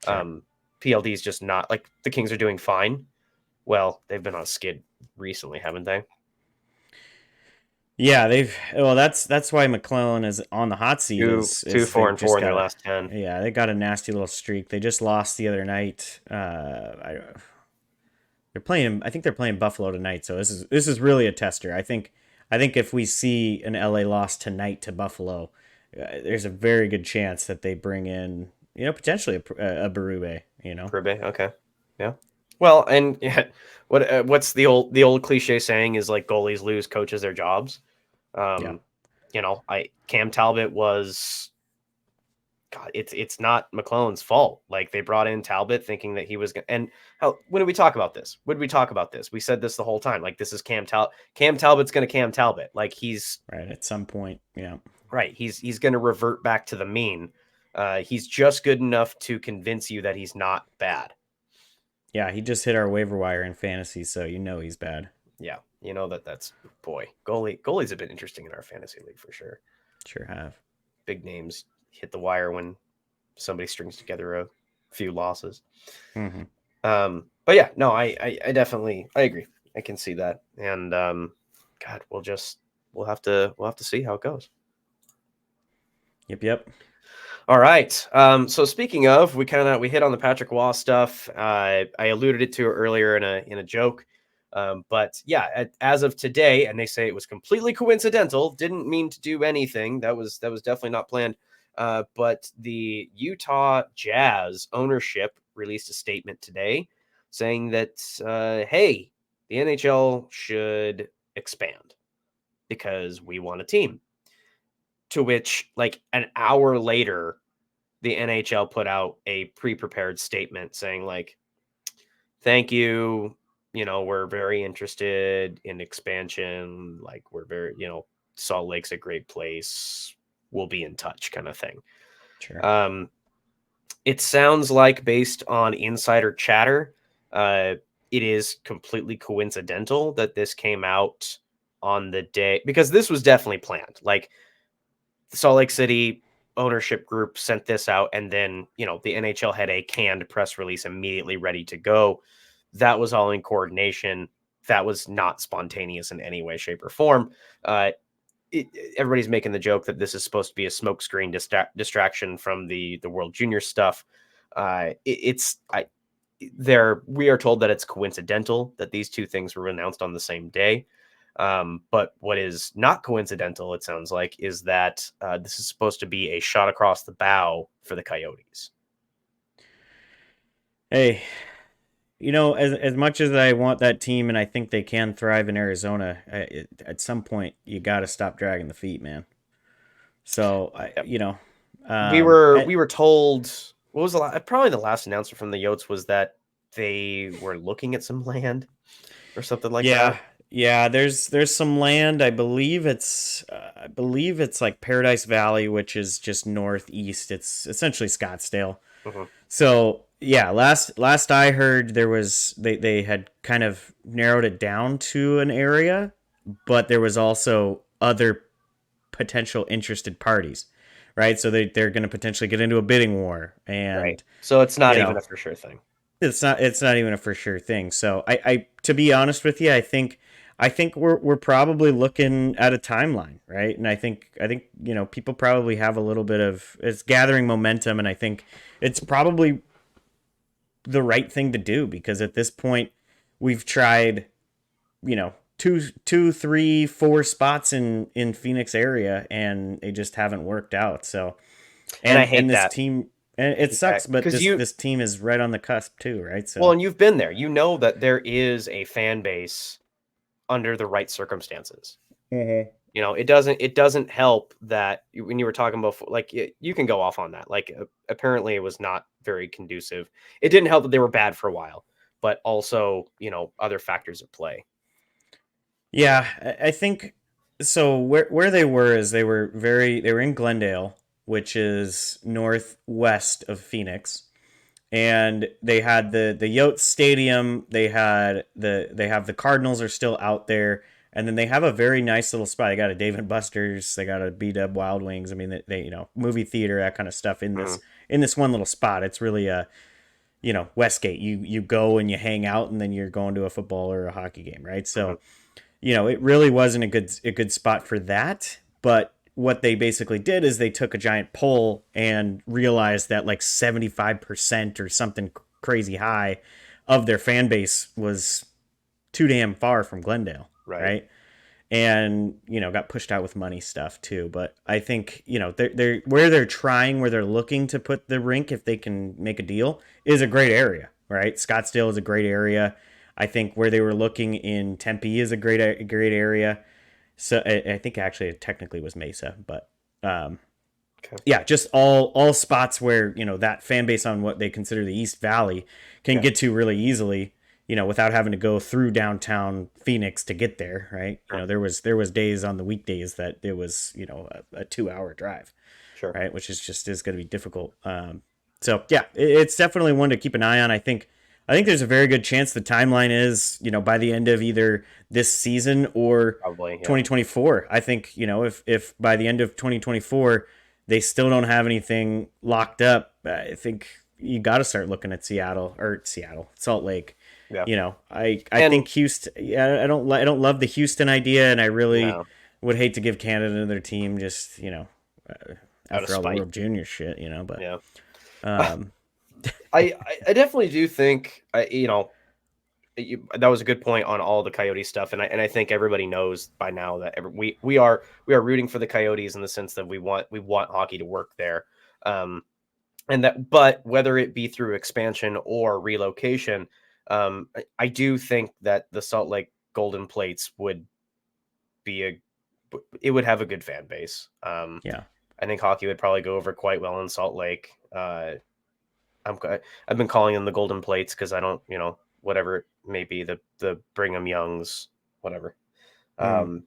Sure. Um, PLD is just not like the Kings are doing fine. Well, they've been on a skid recently, haven't they? Yeah, that's why McClellan is on the hot seat Two, is four, they've and four just in their got last 10. they got a nasty little streak. They just lost the other night. They're playing. I think they're playing Buffalo tonight. So this is really a tester. I think if we see an LA loss tonight to Buffalo, there's a very good chance that they bring in potentially a Berube. Berube, okay, yeah. Well, and yeah, what's the old cliche saying is like goalies lose, coaches their jobs. Yeah. Um, I Cam Talbot was God. It's not McClellan's fault. Like they brought in Talbot thinking that he was going. And how when did we talk about this? When did we talk about this? We said this the whole time. Like this is Cam Talbot. Cam Talbot's going to Cam Talbot. Like he's Right. At some point. Yeah. right. He's going to revert back to the mean. He's just good enough to convince you that he's not bad. Yeah. He just hit our waiver wire in fantasy, so he's bad. Yeah, that's boy goalies have been interesting in our fantasy league for sure. Sure have. Big names hit the wire when somebody strings together a few losses. Mm-hmm. But yeah, no, I definitely I agree. I can see that, and God, we'll have to see how it goes. Yep. All right. So speaking of, we hit on the Patrick Waugh stuff. I alluded it to earlier in a joke. But yeah, as of today, and they say it was completely coincidental, didn't mean to do anything. That was definitely not planned. But the Utah Jazz ownership released a statement today saying that, hey, the NHL should expand because we want a team. To which, like an hour later, the NHL put out a pre-prepared statement saying, like, thank you. We're very interested in expansion. Like, we're very, Salt Lake's a great place. We'll be in touch, kind of thing. Sure. It sounds like, based on insider chatter, it is completely coincidental that this came out on the day, because this was definitely planned. Like, the Salt Lake City ownership group sent this out, and then, the NHL had a canned press release immediately ready to go. That was all in coordination. That was not spontaneous in any way, shape, or form. Everybody's making the joke that this is supposed to be a smokescreen distraction from the World Junior stuff. We are told that it's coincidental that these two things were announced on the same day. But what is not coincidental, it sounds like, is that this is supposed to be a shot across the bow for the Coyotes. Hey, as much as I want that team and I think they can thrive in Arizona, at some point you got to stop dragging the feet, man. So Yep. um, We were told, what was probably the last announcement from the Yotes was that they were looking at some land or something like yeah, that. yeah. There's some land. I believe it's like Paradise Valley, which is just northeast. It's essentially Scottsdale. Mhm. So yeah, last I heard, they had kind of narrowed it down to an area, but there was also other potential interested parties, right? So they're going to potentially get into a bidding war, Right. and So it's not you even know a for sure thing. it's not even a for sure thing. So I to be honest with you, I think we're probably looking at a timeline, right? And I think people probably have a little bit of it's gathering momentum, and I think it's probably the right thing to do because at this point we've tried, two, three, four spots in Phoenix area, and they just haven't worked out. So And I and hate this that. team, and it sucks, but Because this team is right on the cusp too, right? well, So and you've been there. You know that there is a fan base under the right circumstances. Mhm. It doesn't help that when you were talking about, like, you can go off on that. Like, apparently it was not very conducive. It didn't help that they were bad for a while, but also, other factors at play. Yeah, I think so. Where they were is they were in Glendale, which is northwest of Phoenix, and they had the Yotes Stadium. They have the Cardinals are still out there, and then they have a very nice little spot. They got a Dave and Buster's. They got a B-Dub Wild Wings. I mean, they movie theater, that kind of stuff in this Mhm. in this one little spot. It's really a Westgate. You go and you hang out, and then you're going to a football or a hockey game, right? Mhm. So it really wasn't a good spot for that. But what they basically did is they took a giant poll and realized that like 75% or something crazy high of their fan base was too damn far from Glendale, Right. right? And got pushed out with money stuff too. But I think they're where they're trying, where they're looking to put the rink, if they can make a deal, is a great area, right? Scottsdale is a great area. I think where they were looking in Tempe is a great area. So I think actually it technically was Mesa, but Okay. yeah, just all spots where that fan base on what they consider the East Valley can get to really easily, without having to go through downtown Phoenix to get there, right? Sure. There was days on the weekdays that it was a 2-hour drive, Sure. right? Which is going to be difficult. So yeah, it's definitely one to keep an eye on. I think there's a very good chance the timeline is by the end of either this season or Probably. Yeah. 2024. I think if by the end of 2024 they still don't have anything locked up, I think you got to start looking at Salt Lake. Yeah. I And think Houston. Yeah, I don't love the Houston idea, and I really no, would hate to give Canada their team just out of after all the spite. World Junior shit, But Yeah. um, I definitely do think that was a good point on all the Coyote stuff, and I think everybody knows by now that we are rooting for the Coyotes in the sense that we want hockey to work there, and that, but whether it be through expansion or relocation, I do think that the Salt Lake Golden Plates would have a good fan base. yeah, I think hockey would probably go over quite well in Salt Lake. I've been calling them the Golden Plates because I don't, whatever it may be, the Brigham Youngs, whatever. mm,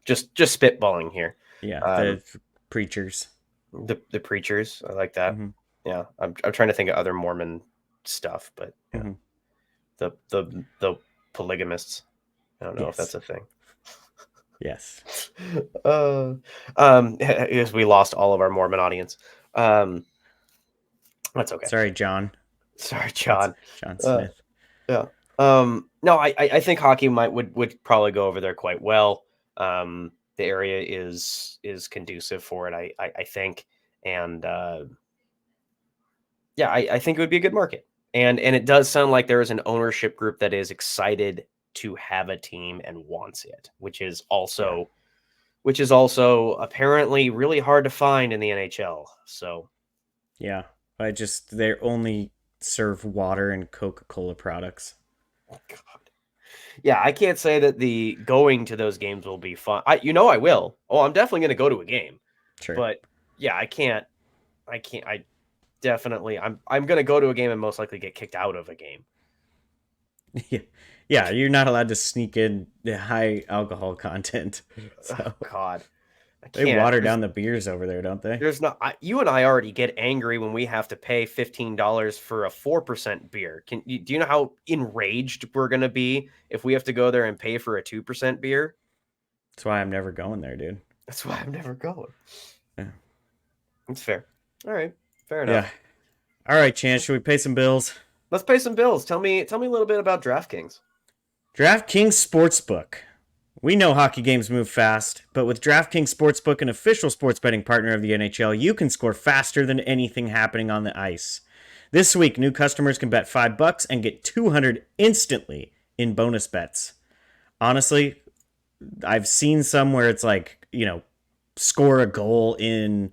Just spitballing here. yeah, Um, the preachers. the preachers, I like that. Mm-hmm, Yeah, I'm trying to think of other Mormon stuff, but yeah, mm-hmm. the polygamists. I don't know if Yes, that's a thing. yes, Yes, we lost all of our Mormon audience. That's okay. sorry, John. Sorry, That's John. John Uh, Smith. yeah. No, I think hockey would probably go over there quite well. The area is conducive for it, I think, and yeah, I think it would be a good market, and it does sound like there is an ownership group that is excited to have a team and wants it, Yeah, which is also apparently really hard to find in the NHL. So, yeah. They only serve water and Coca-Cola products. God. Yeah, I can't say that the going to those games will be fun. I will. Oh, I'm definitely going to go to a game. Sure. But yeah, I can't. I definitely. I'm going to go to a game and most likely get kicked out of a game. Yeah, yeah. You're not allowed to sneak in the high alcohol content. Oh, So God, I they can't. water down the beers over there, don't they? There's not. You and I already get angry when we have to pay $15 for a 4% beer. Do you know how enraged we're going to be if we have to go there and pay for a 2% beer? That's why I'm never going there, dude. That's why I'm never going. Yeah. It's fair. All right, fair Yeah. enough. All right, Chance. Should we pay some bills? Let's pay some bills. Tell me a little bit about DraftKings. DraftKings Sportsbook. We know hockey games move fast, but with DraftKings Sportsbook, an official sports betting partner of the NHL, you can score faster than anything happening on the ice. This week, new customers can bet $5 and get 200 instantly in bonus bets. Honestly, I've seen some where it's like, score a goal in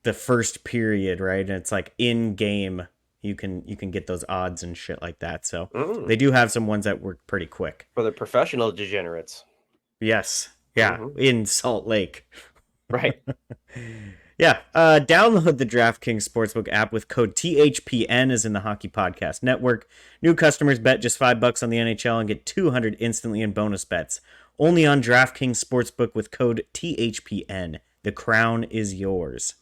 the first period, right? And it's like in game you can get those odds and shit like that. So Mm, they do have some ones that work pretty quick. for the professional degenerates. Yes. Yeah, Hmm. in Salt Lake. Right. Yeah, download the DraftKings Sportsbook app with code THPN as in the Hockey Podcast Network. New customers bet just $5 on the NHL and get 200 instantly in bonus bets. Only on DraftKings Sportsbook with code THPN. The crown is yours.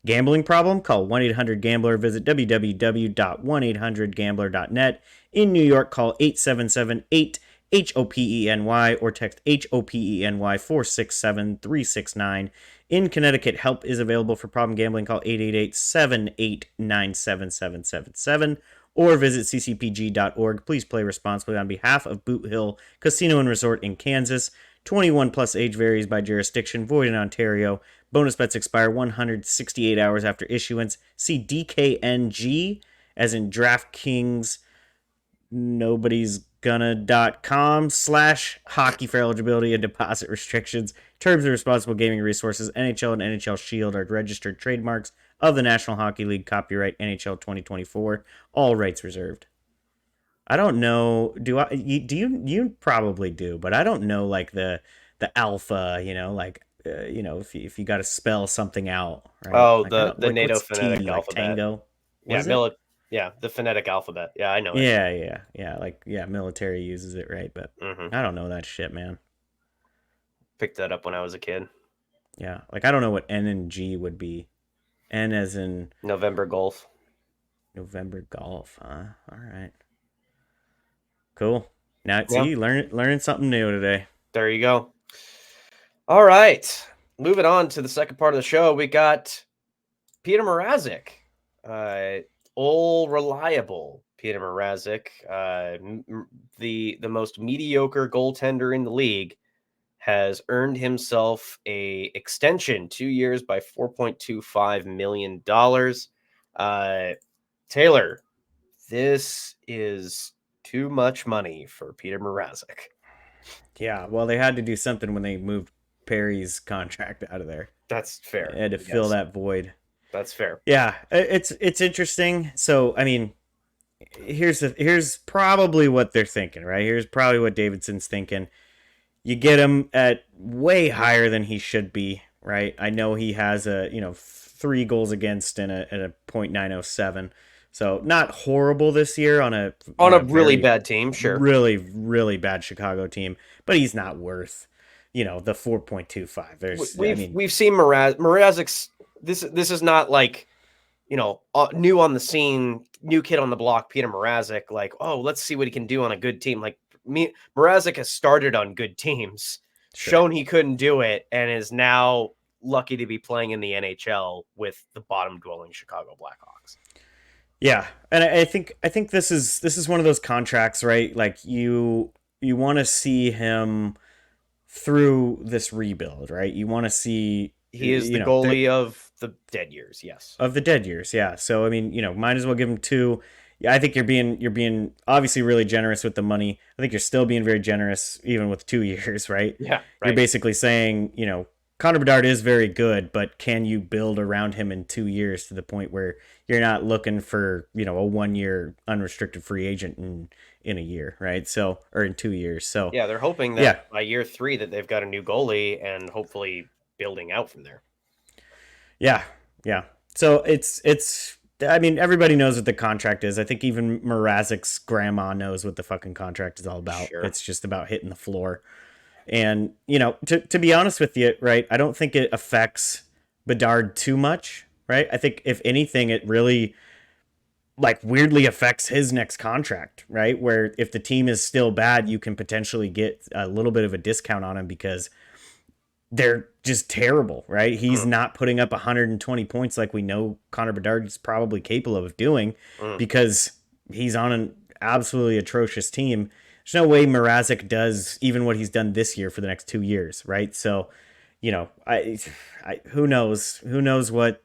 Gambling problem? Call 1-800-GAMBLER. Visit www.1800gambler.net. In New York, call 877-8-HOPENY or text HOPENY 467-369. In Connecticut, help is available for problem gambling. Call 888-789-7777 or visit ccpg.org. Please play responsibly on behalf of Boot Hill Casino and Resort in Kansas. 21 plus, age varies by jurisdiction, void in Ontario. Bonus bets expire 168 hours after issuance. See DKNG, as in DraftKings nobody's gonna.com/hockey for eligibility and deposit restrictions. Terms of responsible gaming resources. NHL and NHL Shield are registered trademarks of the National Hockey League. Copyright NHL 2024. All rights reserved. I don't know. You probably do, but I don't know like the alpha. If you got to spell something out, right? Oh, Like I don't the like NATO what's phonetic T, like alphabet. tango. What Yeah, is it? yeah, the phonetic alphabet. Yeah, I know it. Yeah. Like, yeah, military uses it, right? But Hmm. I don't know that shit, man. Picked that up when I was a kid. Yeah, like I don't know what N and G would be. N as in November Golf. November golf, huh? All right, cool. Now, Yeah, see, learning something new today. there you go. All right, moving on to the second part of the show. We got Petr Mrazek, uh, all reliable Petr Mrazek, the most mediocre goaltender in the league, has earned himself a extension, 2 years by $4.25 million. Taylor, this is too much money for Petr Mrazek. Yeah, well, they had to do something when they moved Perry's contract out of there. That's fair. They had to fill Yes, that void. that's fair. Yeah, it's interesting. So, I mean, here's probably what they're thinking, right? Here's probably what Davidson's thinking. You get him at way higher than he should be, right? I know he has 3 goals against and a .907, so not horrible this year on On a really very bad team, sure. really bad Chicago team, but he's not worth the 4.25. We've seen Mrazek's. This is not like new on the scene, new kid on the block, Petr Mrazek. Like, oh, let's see what he can do on a good team. Like Mrazek has started on good teams, shown he couldn't do it, and is now lucky to be playing in the NHL with the bottom dwelling Chicago Blackhawks. Yeah, and I think this is one of those contracts, right? Like you want to see him through this rebuild, right? You want to see He is the goalie of the dead years, yes. Of the dead years, yeah. So I mean, might as well give him 2. Yeah, I think you're being obviously really generous with the money. I think you're still being very generous even with 2 years, right? Yeah, right. You're basically saying, Connor Bedard is very good, but can you build around him in 2 years to the point where you're not looking for, a 1-year unrestricted free agent in a year, right? So, or in 2 years. So yeah, they're hoping that by year 3 that they've got a new goalie and hopefully building out from there. Yeah. So it's. I mean, everybody knows what the contract is. I think even Mrazek's grandma knows what the fucking contract is all about. Sure. It's just about hitting the floor. And to be honest with you, right? I don't think it affects Bedard too much, right? I think if anything, it really weirdly affects his next contract, right? Where if the team is still bad, you can potentially get a little bit of a discount on him because they're just terrible, right? He's not putting up 120 points like we know Connor Bedard is probably capable of doing because he's on an absolutely atrocious team. There's no way Mrazek does even what he's done this year for the next 2 years, right? So, I who knows what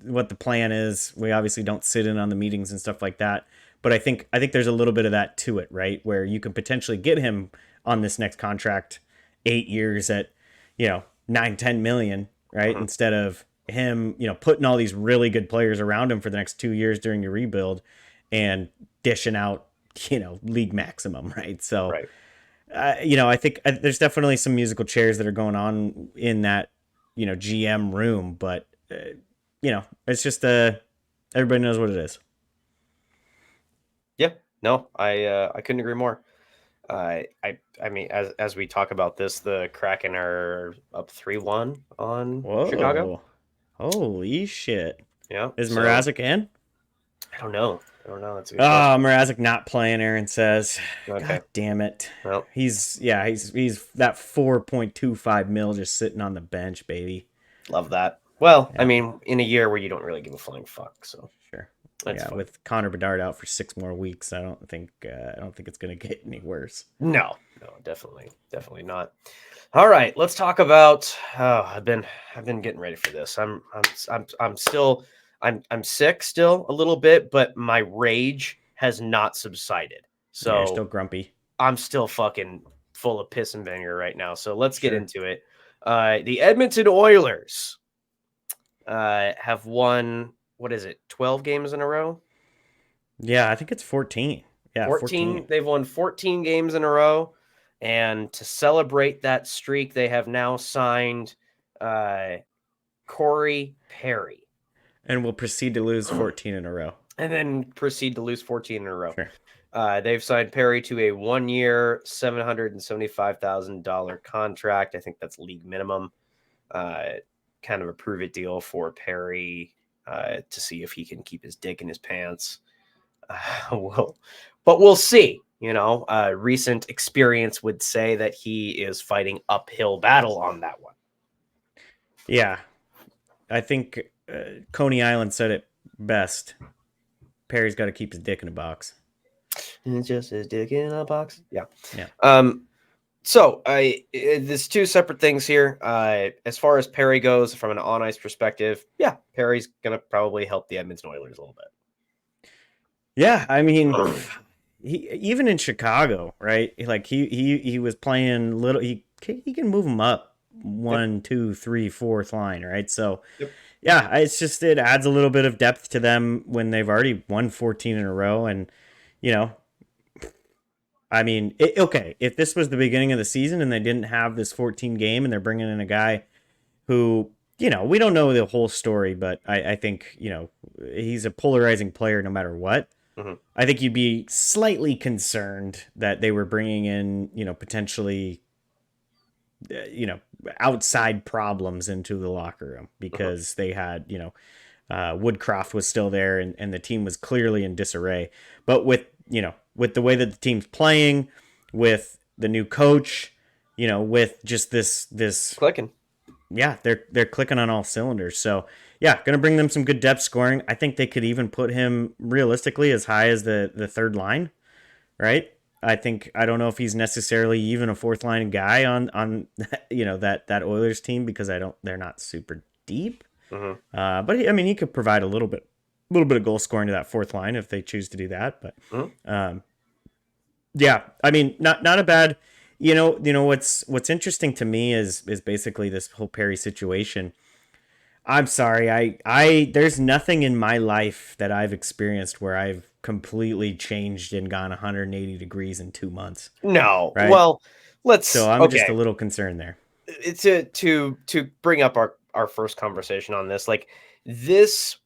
the plan is. We obviously don't sit in on the meetings and stuff like that, but I think there's a little bit of that to it, right? Where you can potentially get him on this next contract 8 years at 9-10 million, right? Instead of him, putting all these really good players around him for the next 2 years during your rebuild and dishing out, league maximum, right? So, right. I think there's definitely some musical chairs that are going on in that, GM room, but, it's just everybody knows what it is. Yeah, no, I couldn't agree more. I mean, as we talk about this, the Kraken are up 3-1 on Chicago. Holy shit! Yeah, is Mrazek in? I don't know. That's a good question. Mrazek not playing. Aaron says, okay. God damn it. Well, he's that 4.25 mil just sitting on the bench, baby. Love that. Well, I Yeah, mean, in a year where you don't really give a flying fuck, so sure. that's Yeah, fine. with Connor Bedard out for 6 more weeks, I don't think it's gonna get any worse. No, definitely not. All right, let's talk about. Oh, I've been getting ready for this. I'm sick still a little bit, but my rage has not subsided. Yeah, you're still So grumpy. I'm still fucking full of piss and vinegar right now. So let's get Sure. into it. The Edmonton Oilers have won, what is it, 12 games in a row? Yeah, I think it's 14. Yeah, 14. 14. They've won 14 games in a row. And to celebrate that streak, they have now signed Corey Perry. And we'll proceed to lose 14 in a row. And then proceed to lose 14 in a row. Sure. They've signed Perry to a 1-year, $775,000 contract. I think that's league minimum. Kind of a prove it deal for Perry to see if he can keep his dick in his pants. But we'll see. Recent experience would say that he is fighting uphill battle on that one. Yeah, I think Coney Island said it best. Perry's got to keep his dick in a box. It's just his dick in a box. Yeah. Yeah. So there's two separate things here. As far as Perry goes, from an on ice perspective, yeah, Perry's gonna probably help the Edmonton Oilers a little bit. Yeah, I mean, he even in Chicago, right? Like he was playing little. He can move him up 1, 2, 3, 4th line, right? So, Yep. yeah, it adds a little bit of depth to them when they've already won 14 in a row, and you know, I mean, okay, if this was the beginning of the season and they didn't have this 14 game, and they're bringing in a guy who, we don't know the whole story, but I think he's a polarizing player no matter what. Mm-hmm. I think you'd be slightly concerned that they were bringing in, potentially, outside problems into the locker room because they had, Woodcroft was still there and the team was clearly in disarray. But with the way that the team's playing, with the new coach, with just this Clicking. Yeah, they're clicking on all cylinders. So yeah, gonna bring them some good depth scoring. I think they could even put him realistically as high as the third line, right? I don't know if he's necessarily even a 4th line guy on that Oilers team because they're not super deep. Mm-hmm. But he could provide a little bit of goal scoring to that 4th line if they choose to do that. But yeah, I mean not a bad. What's interesting to me is basically this whole Perry situation. I'm sorry, I there's nothing in my life that I've experienced where I've completely changed and gone 180 degrees in 2 months. No, Right? well, So I'm just a little concerned there. It's to bring up our first conversation on this. Like this,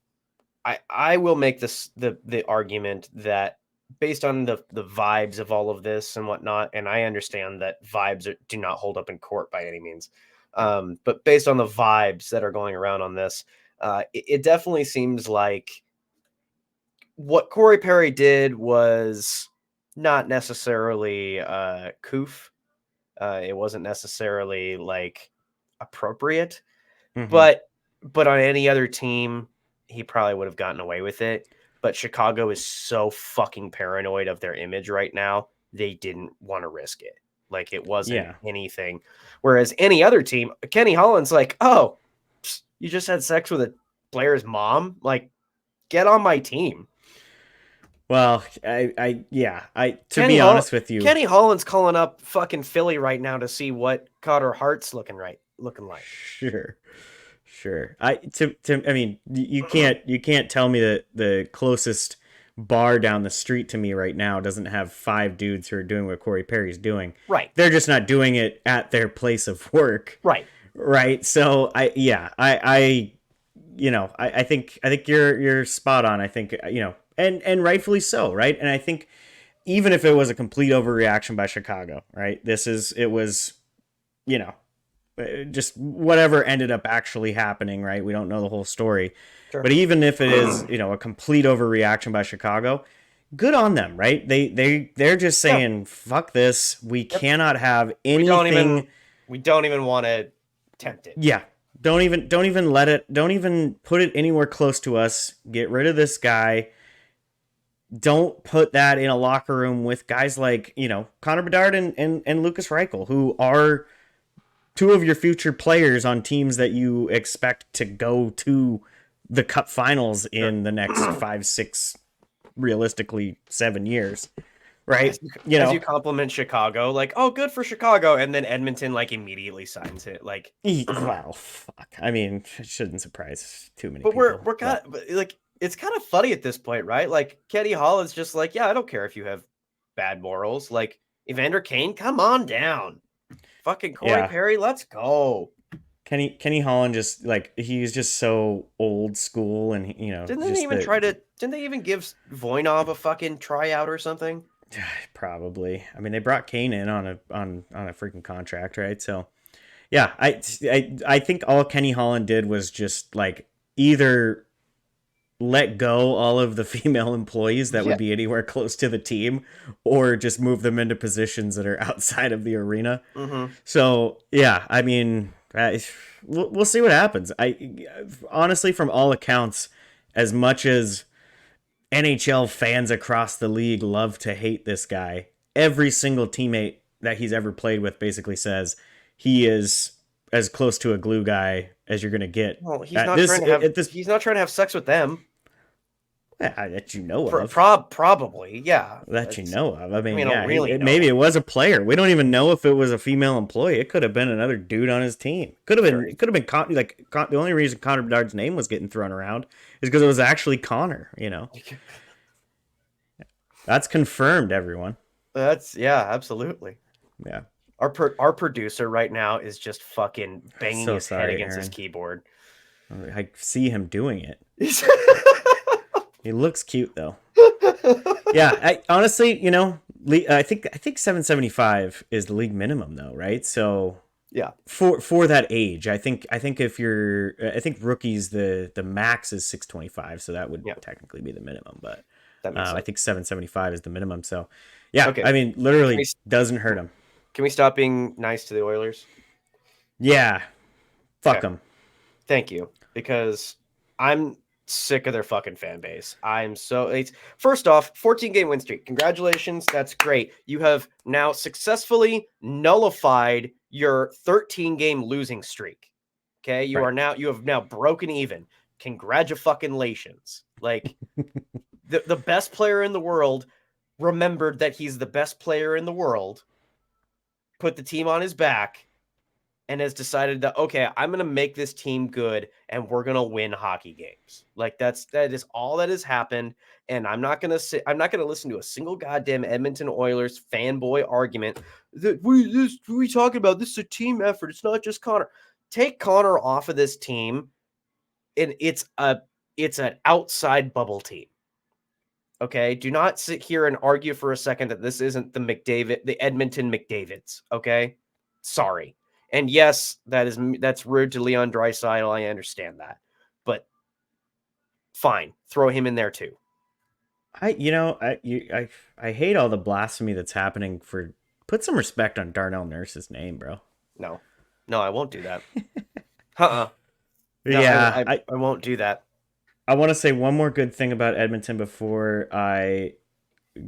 I will make this the argument that based on the vibes of all of this and whatnot, and I understand that vibes do not hold up in court by any means. But based on the vibes that are going around on this, it definitely seems like what Corey Perry did was not necessarily coof. It wasn't necessarily like appropriate, Mm-hmm. but on any other team, he probably would have gotten away with it. But Chicago is so fucking paranoid of their image right now, they didn't want to risk it. Like it wasn't anything. Whereas any other team, Kenny Holland's like, oh, you just had sex with a player's mom? Like, get on my team. Well, to be honest with you, Kenny Holland's calling up fucking Philly right now to see what Carter Hart's looking like. Sure. I mean, you can't tell me that the closest bar down the street to me right now doesn't have 5 dudes who are doing what Corey Perry's doing. Right. They're just not doing it at their place of work. Right. So I think you're spot on. I think, and rightfully so, right? And I think even if it was a complete overreaction by Chicago, right? It was, just whatever ended up actually happening, right? We don't know the whole story. Sure. But even if it is, a complete overreaction by Chicago, good on them, right? They're just saying, fuck this. We cannot have anything. We don't even want to tempt it. Yeah. Don't even let it. Don't even put it anywhere close to us. Get rid of this guy. Don't put that in a locker room with guys like, Connor Bedard and Lucas Reichel, who are two of your future players on teams that you expect to go to the Cup Finals in the next 5, 6, realistically 7 years, right? As you compliment Chicago, like, oh, good for Chicago, and then Edmonton like immediately signs it, like, well, fuck. I mean, it shouldn't surprise too many but people. we're kind of like, it's kind of funny at this point, right? Like, Kenny Holland's just like, yeah, I don't care if you have bad morals. Like, Evander Kane, come on down. Fucking Corey Perry, let's go. Kenny Holland just like he's just so old school, and didn't they even give Voinov a fucking tryout or something? Probably. I mean, they brought Kane in on a freaking contract, right? So yeah, I think all Kenny Holland did was just like either let go all of the female employees that would be anywhere close to the team, or just move them into positions that are outside of the arena. Mm-hmm. So yeah, I mean, we'll see what happens. I honestly, from all accounts, as much as NHL fans across the league love to hate this guy, every single teammate that he's ever played with basically says he is as close to a glue guy as you're going to get. Well, he's not trying to have sex with them. That you know of. Probably, yeah. That you know of. I mean, really maybe it was a player. We don't even know if it was a female employee. It could have been another dude on his team. Could have been the only reason Connor Bedard's name was getting thrown around is because it was actually Connor. That's confirmed, everyone. Absolutely. Yeah. Our producer right now is just fucking banging his head against his keyboard. I see him doing it. He looks cute though. Yeah, honestly, I think 775 is the league minimum though, right? So yeah, for that age, I think rookies the max is 625, so that would technically be the minimum, but I think 775 is the minimum. So yeah, okay. I mean, literally doesn't hurt him. Can we stop being nice to the Oilers? Yeah, fuck them. Thank you, because I'm sick of their fucking fan base. First off, 14-game win streak. Congratulations. That's great. You have now successfully nullified your 13-game losing streak. Okay. You have now broken even. Congratulations. Like the best player in the world remembered that he's the best player in the world, put the team on his back, and has decided that, okay, I'm going to make this team good and we're going to win hockey games. Like that is all that has happened. And I'm not going to listen to a single goddamn Edmonton Oilers fanboy argument that we talking about. This is a team effort. It's not just Connor. Take Connor off of this team, and it's an outside bubble team. Okay. Do not sit here and argue for a second that this isn't the Edmonton McDavids. Okay. Sorry. And yes, that's rude to Leon Draisaitl. I understand that, but fine, throw him in there too. I hate all the blasphemy that's happening. Put some respect on Darnell Nurse's name, bro. No, I won't do that. Yeah, I won't do that. I want to say one more good thing about Edmonton before I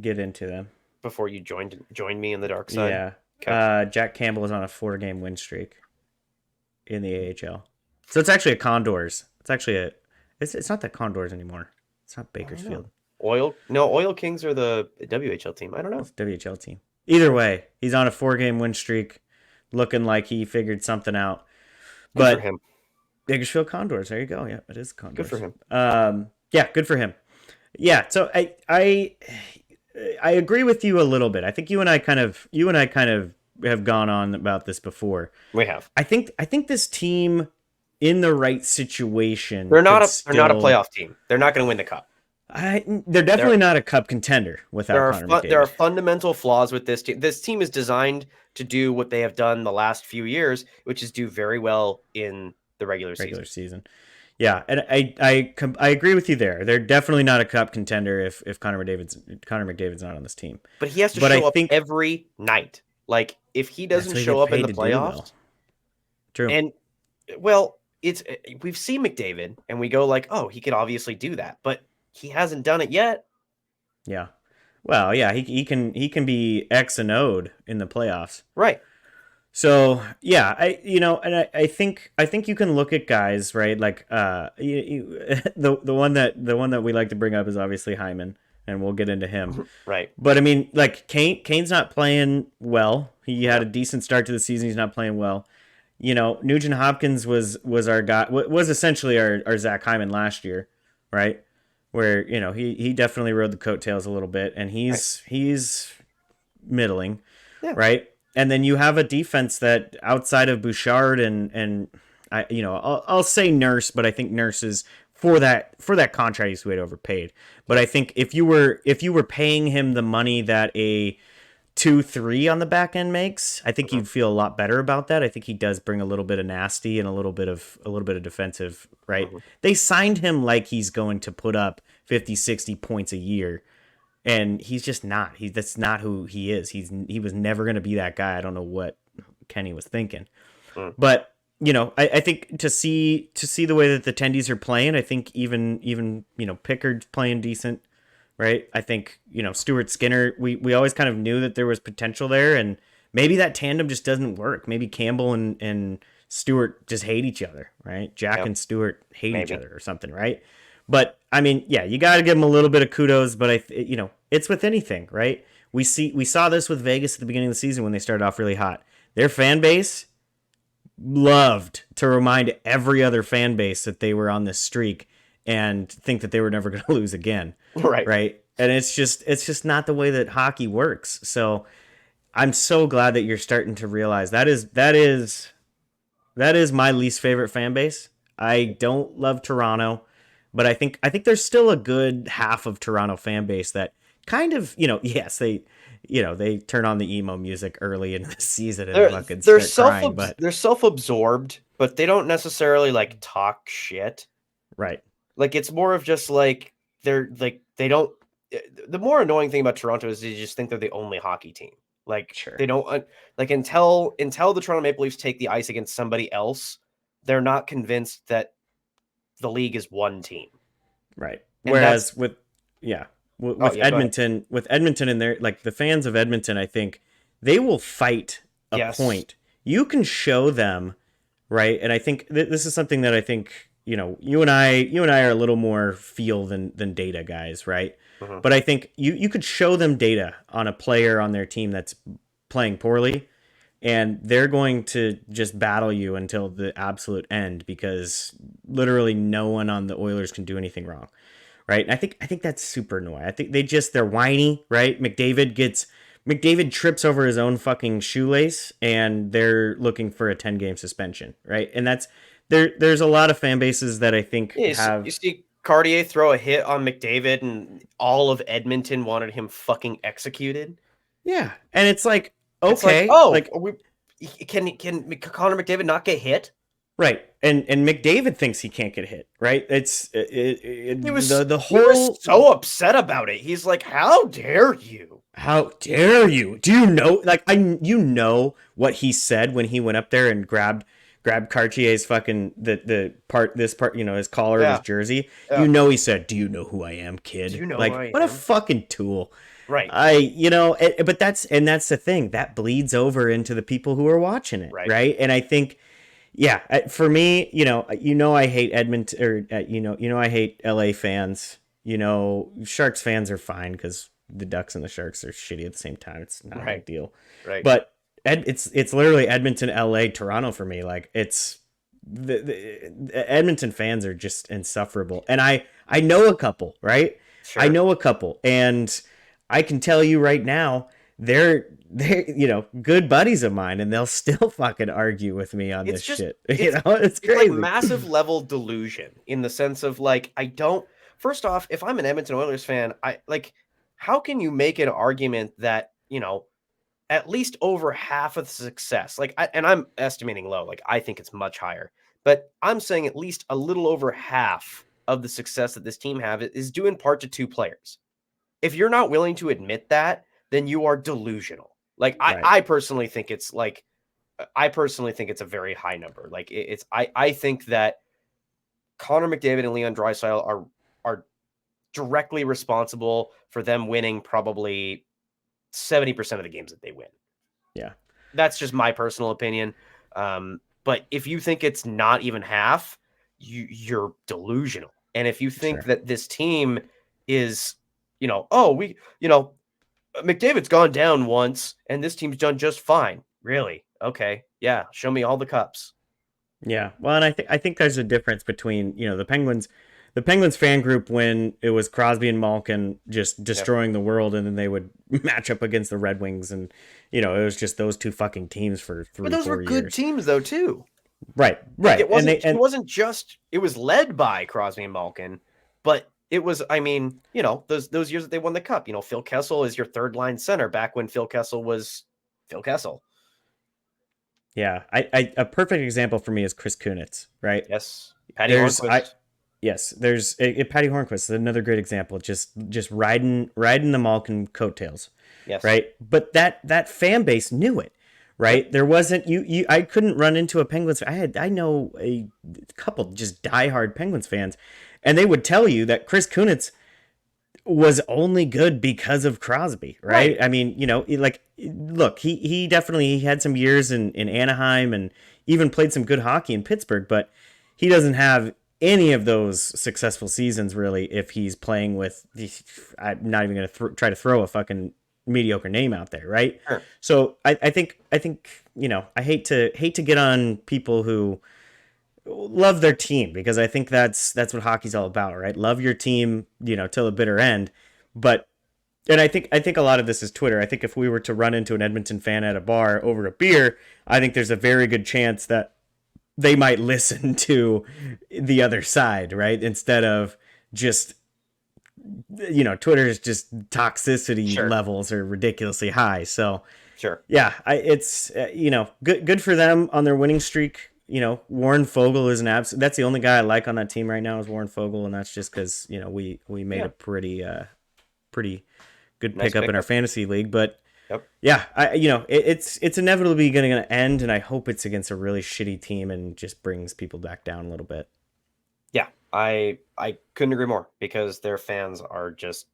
get into them. Before you join me in the dark side. Yeah. Okay. Jack Campbell is on a 4-game win streak in the AHL. So it's actually a Condors. It's not the Condors anymore. It's not Bakersfield. Oil Kings are the WHL team. I don't know. It's WHL team. Either way, he's on a 4-game win streak, looking like he figured something out. Good for him. Bakersfield Condors. There you go. Yeah, it is Condors. Good for him. Yeah, good for him. Yeah, so I agree with you a little bit. I think you and I kind of have gone on about this before. We have. I think this team in the right situation. They're not a playoff team. They're not going to win the cup. They're definitely not a cup contender without Connor McDavid. There are fundamental flaws with this team. This team is designed to do what they have done the last few years, which is do very well in the regular season. Yeah, and I agree with you there. They're definitely not a cup contender if Connor McDavid's not on this team. But he has to show up every night. Like if he doesn't show up in the playoffs, true. And well, we've seen McDavid and we go like, oh, he could obviously do that, but he hasn't done it yet. Yeah. Well, yeah, he can be X and O'd in the playoffs. Right. So yeah, I think you can look at guys, right? Like the one that we like to bring up is obviously Hyman, and we'll get into him. Right. But I mean, like Kane's not playing well. He had Yep. a decent start to the season. He's not playing well. Nugent Hopkins was our guy. Was essentially our Zach Hyman last year, right? Where he definitely rode the coattails a little bit, and he's middling, right? And then you have a defense that outside of Bouchard and I'll say Nurse, but I think Nurse is for that contract he's way overpaid. But I think if you were paying him the money that a 2-3 on the back end makes, I think you'd feel a lot better about that. I think he does bring a little bit of nasty and a little bit of defensive, right? They signed him like he's going to put up 50, 60 points a year. And he's just not. That's not who he is. He was never going to be that guy. I don't know what Kenny was thinking. But, I think to see the way that the Tendies are playing, I think even Pickard's playing decent, right? I think, Stuart Skinner, we always kind of knew that there was potential there, and maybe that tandem just doesn't work. Maybe Campbell and Stewart just hate each other, right? Jack and Stewart hate each other or something, right? But I mean, yeah, you got to give them a little bit of kudos. But it's with anything, right? We saw this with Vegas at the beginning of the season when they started off really hot. Their fan base loved to remind every other fan base that they were on this streak and think that they were never going to lose again, right? And it's just not the way that hockey works. So I'm so glad that you're starting to realize that is my least favorite fan base. I don't love Toronto. But I think there's still a good half of Toronto fan base that kind of, yes, they turn on the emo music early in the season and fucking start crying. But they're self-absorbed, but they don't necessarily like talk shit. Right. Like it's more of just like they're like they don't. The more annoying thing about Toronto is they just think they're the only hockey team. Like they don't like until the Toronto Maple Leafs take the ice against somebody else, they're not convinced that the league is one team, right? Whereas with Edmonton, and their like the fans of Edmonton, I think they will fight a point. You can show them, right? And I think this is something that I think you and I are a little more feel than data guys, right? But I think you could show them data on a player on their team that's playing poorly, and they're going to just battle you until the absolute end because literally no one on the Oilers can do anything wrong, right? And I think that's super annoying. I think they're whiny, right? McDavid trips over his own fucking shoelace, and they're looking for a 10-game suspension, right? And that's there's a lot of fan bases that I think have. You see Cartier throw a hit on McDavid, and all of Edmonton wanted him fucking executed. Yeah, and it's like. Okay. Can Connor McDavid not get hit? Right, and McDavid thinks he can't get hit. Right, he was so upset about it. He's like, "How dare you? How dare you? Do you know? Like, what he said when he went up there and grabbed Cartier's fucking this part, his collar of his jersey. Yeah. He said, "Do you know who I am, kid?" Do you know like, who I what am? A fucking tool. Right. But that's the thing that bleeds over into the people who are watching it. Right. And I think, for me, I hate Edmonton or, I hate LA fans, Sharks fans are fine because the Ducks and the Sharks are shitty at the same time. It's not a big deal. Right. But it's literally Edmonton, LA, Toronto for me. Like it's the Edmonton fans are just insufferable. And I know a couple, right? Sure. I know a couple, and I can tell you right now, they're good buddies of mine, and they'll still fucking argue with me on this shit. It's crazy. Like massive level delusion in the sense of like first off, if I'm an Edmonton Oilers fan, how can you make an argument that at least over half of the success, and I'm estimating low, like I think it's much higher, but I'm saying at least a little over half of the success that this team have is due in part to two players. If you're not willing to admit that, then you are delusional. Like I personally think it's like I personally think it's a very high number. Like it's I think that Connor McDavid and Leon Draisaitl are directly responsible for them winning probably 70% of the games that they win. Yeah. That's just my personal opinion. But if you think it's not even half, you're delusional. And if you think that this team is, McDavid's gone down once and this team's done just fine. Really? Okay. Yeah. Show me all the cups. Yeah. Well, and I think there's a difference between, the Penguins fan group when it was Crosby and Malkin just destroying the world, and then they would match up against the Red Wings, and it was just those two fucking teams for 3-4 years. But those were good teams though too. Right. It wasn't just, it was led by Crosby and Malkin, but it was, those years that they won the cup, Phil Kessel is your third line center back when Phil Kessel was Phil Kessel. Yeah. A perfect example for me is Chris Kunitz, right? Yes. Patty Hornquist. Yes, there's Patty Hornquist, another great example. Just riding the Malkin coattails. Yes. Right. But that fan base knew it. Right. There wasn't I couldn't run into a Penguins. I know a couple just diehard Penguins fans, and they would tell you that Chris Kunitz was only good because of Crosby. Right. I mean, look, he definitely had some years in Anaheim and even played some good hockey in Pittsburgh, but he doesn't have any of those successful seasons really if he's playing with I'm not even going to try to throw a fucking mediocre name out there, right? Sure. So I think I hate to get on people who love their team, because I think that's what hockey's all about, right? Love your team, till the bitter end. But and I think a lot of this is Twitter. I think if we were to run into an Edmonton fan at a bar over a beer, I think there's a very good chance that they might listen to the other side, right? Instead of just, Twitter's just toxicity levels are ridiculously high. So, yeah, it's good for them on their winning streak. Warren Fogle is that's the only guy I like on that team right now is Warren Fogle, and that's just because we made a pretty good pickup in our fantasy league, but. Yeah, it's inevitably going to end, and I hope it's against a really shitty team and just brings people back down a little bit. Yeah, I couldn't agree more, because their fans are just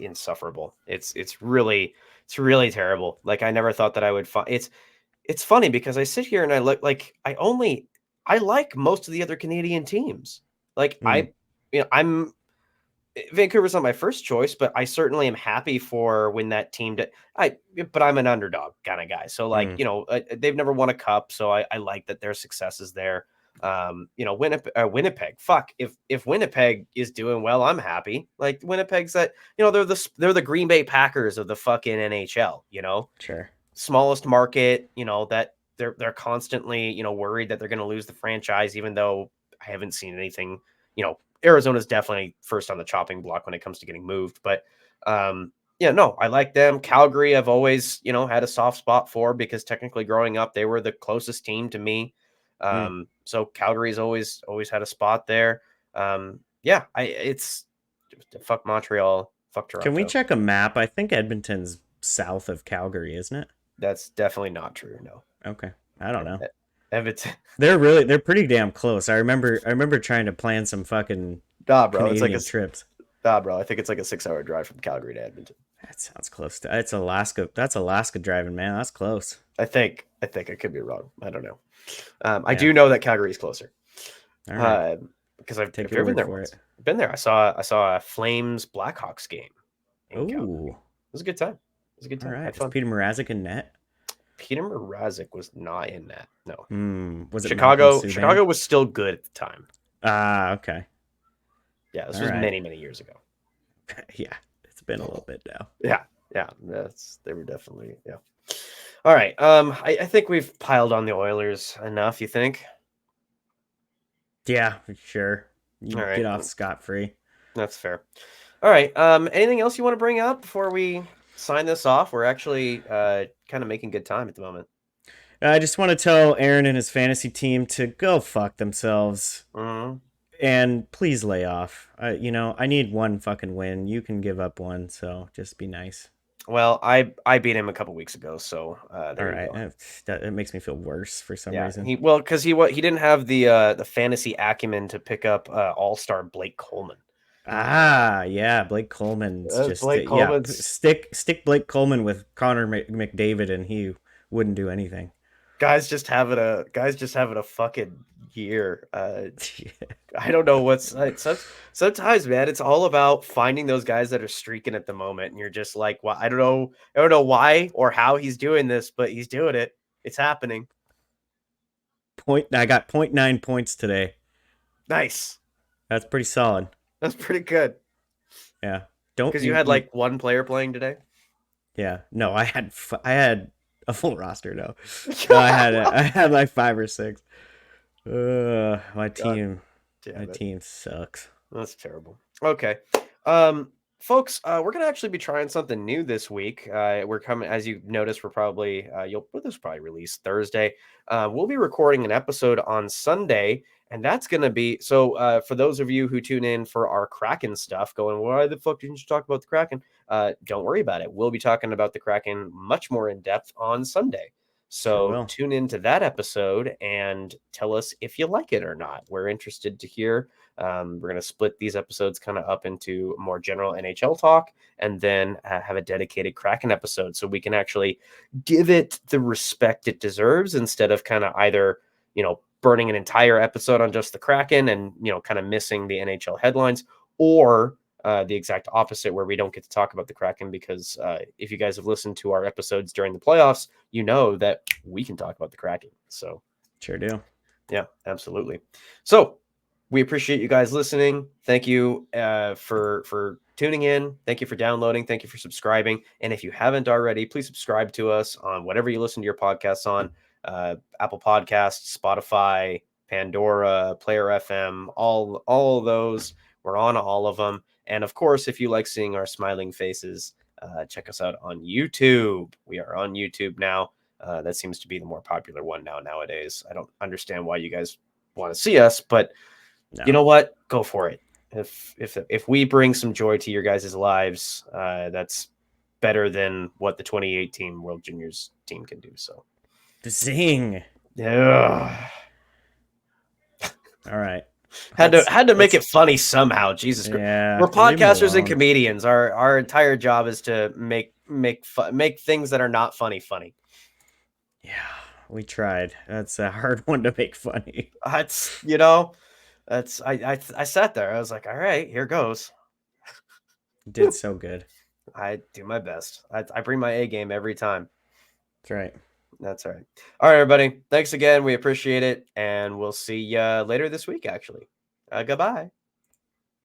insufferable. It's really terrible. Like, I never thought that I would find it's funny because I sit here and I look like I like most of the other Canadian teams. Like I'm Vancouver's not my first choice, but I certainly am happy for when that team but I'm an underdog kind of guy. So they've never won a cup. So I like that their success is there. Winnipeg, fuck, if Winnipeg is doing well, I'm happy. Like, Winnipeg's they're the Green Bay Packers of the fucking NHL, Sure. Smallest market, that they're constantly, worried that they're going to lose the franchise, even though I haven't seen anything, Arizona's definitely first on the chopping block when it comes to getting moved. But I like them. Calgary, I've always, had a soft spot for, because technically growing up, they were the closest team to me. So Calgary's always had a spot there. It's fuck Montreal, fuck Toronto. Can we check a map? I think Edmonton's south of Calgary, isn't it? That's definitely not true. No. Okay. I don't know. Edmonton. They're pretty damn close. I remember trying to plan some fucking Canadian trips. Bro, I think it's like a 6-hour drive from Calgary to Edmonton. That sounds close to. It's Alaska. That's Alaska driving, man. That's close. I think I could be wrong. I don't know. I do know that Calgary is closer. All right. Because I've been there once. Been there. I saw a Flames Blackhawks game. Ooh. It was a good time. All right. Is Petr Mrazek in net? Petr Mrazek was not in that. No. Was it Chicago? Chicago was still good at the time. Okay. Yeah, this was many, many years ago. Yeah, it's been a little bit now. Yeah. They were definitely All right. I think we've piled on the Oilers enough. You think? Yeah, sure. You get off scot-free. That's fair. All right. Anything else you want to bring up before we sign this off? We're actually kind of making good time at the moment. I just want to tell Aaron and his fantasy team to go fuck themselves. Mm-hmm. And please lay off. I need one fucking win. You can give up one, so just be nice. Well, I beat him a couple weeks ago, so All there you right, go. that makes me feel worse for some Yeah, reason. because he didn't have the fantasy acumen to pick up All-Star Blake Coleman. Ah, yeah, Blake Coleman's just Blake yeah. Coleman's Stick Blake Coleman with Connor McDavid, and he wouldn't do anything. guys just having a fucking year. I don't know what's sometimes, man. It's all about finding those guys that are streaking at the moment, and you're just like, well, I don't know why or how he's doing this, but he's doing it. It's happening. I got 0.9 points today. Nice. That's pretty solid. That's pretty good. Yeah. Don't Because you you had you like one player playing today. Yeah. No, I had a full roster. No, I had like 5 or 6. My God team my damn it. team sucks. That's terrible. Okay. Folks, we're gonna actually be trying something new this week. We're coming, as you noticed, we're probably this will probably release Thursday. We'll be recording an episode on Sunday, and that's gonna be for those of you who tune in for our Kraken stuff, going, why the fuck didn't you talk about the Kraken? Don't worry about it. We'll be talking about the Kraken much more in depth on Sunday. Sure So will. tune into that episode and tell us if you like it or not. We're interested to hear. We're going to split these episodes kind of up into more general NHL talk and then have a dedicated Kraken episode so we can actually give it the respect it deserves instead of kind of either, burning an entire episode on just the Kraken and, kind of missing the NHL headlines, or the exact opposite where we don't get to talk about the Kraken because if you guys have listened to our episodes during the playoffs, you know that we can talk about the Kraken. So Sure do. yeah, absolutely. So we appreciate you guys listening. Thank you for tuning in. Thank you for downloading. Thank you for subscribing. And if you haven't already, please subscribe to us on whatever you listen to your podcasts on. Apple Podcasts, Spotify, Pandora, Player FM, all of those. We're on all of them. And of course, if you like seeing our smiling faces, check us out on YouTube. We are on YouTube now. That seems to be the more popular one nowadays. I don't understand why you guys want to see us, but you know No. what? Go for it. If we bring some joy to your guys' lives, that's better than what the 2018 World Juniors team can do. So, Zing. yeah, All right. had to make Let's it funny somehow. Jesus Christ, Yeah, we're leave him podcasters and alone. comedians. Our entire job is to make things that are not funny funny. Yeah, we tried. That's a hard one to make funny. That's I sat there. I was like, all right, here goes. Did so good. I do my best. I bring my A game every time. That's right. That's all right. All right, everybody. Thanks again. We appreciate it. And we'll see you later this week, actually. Goodbye.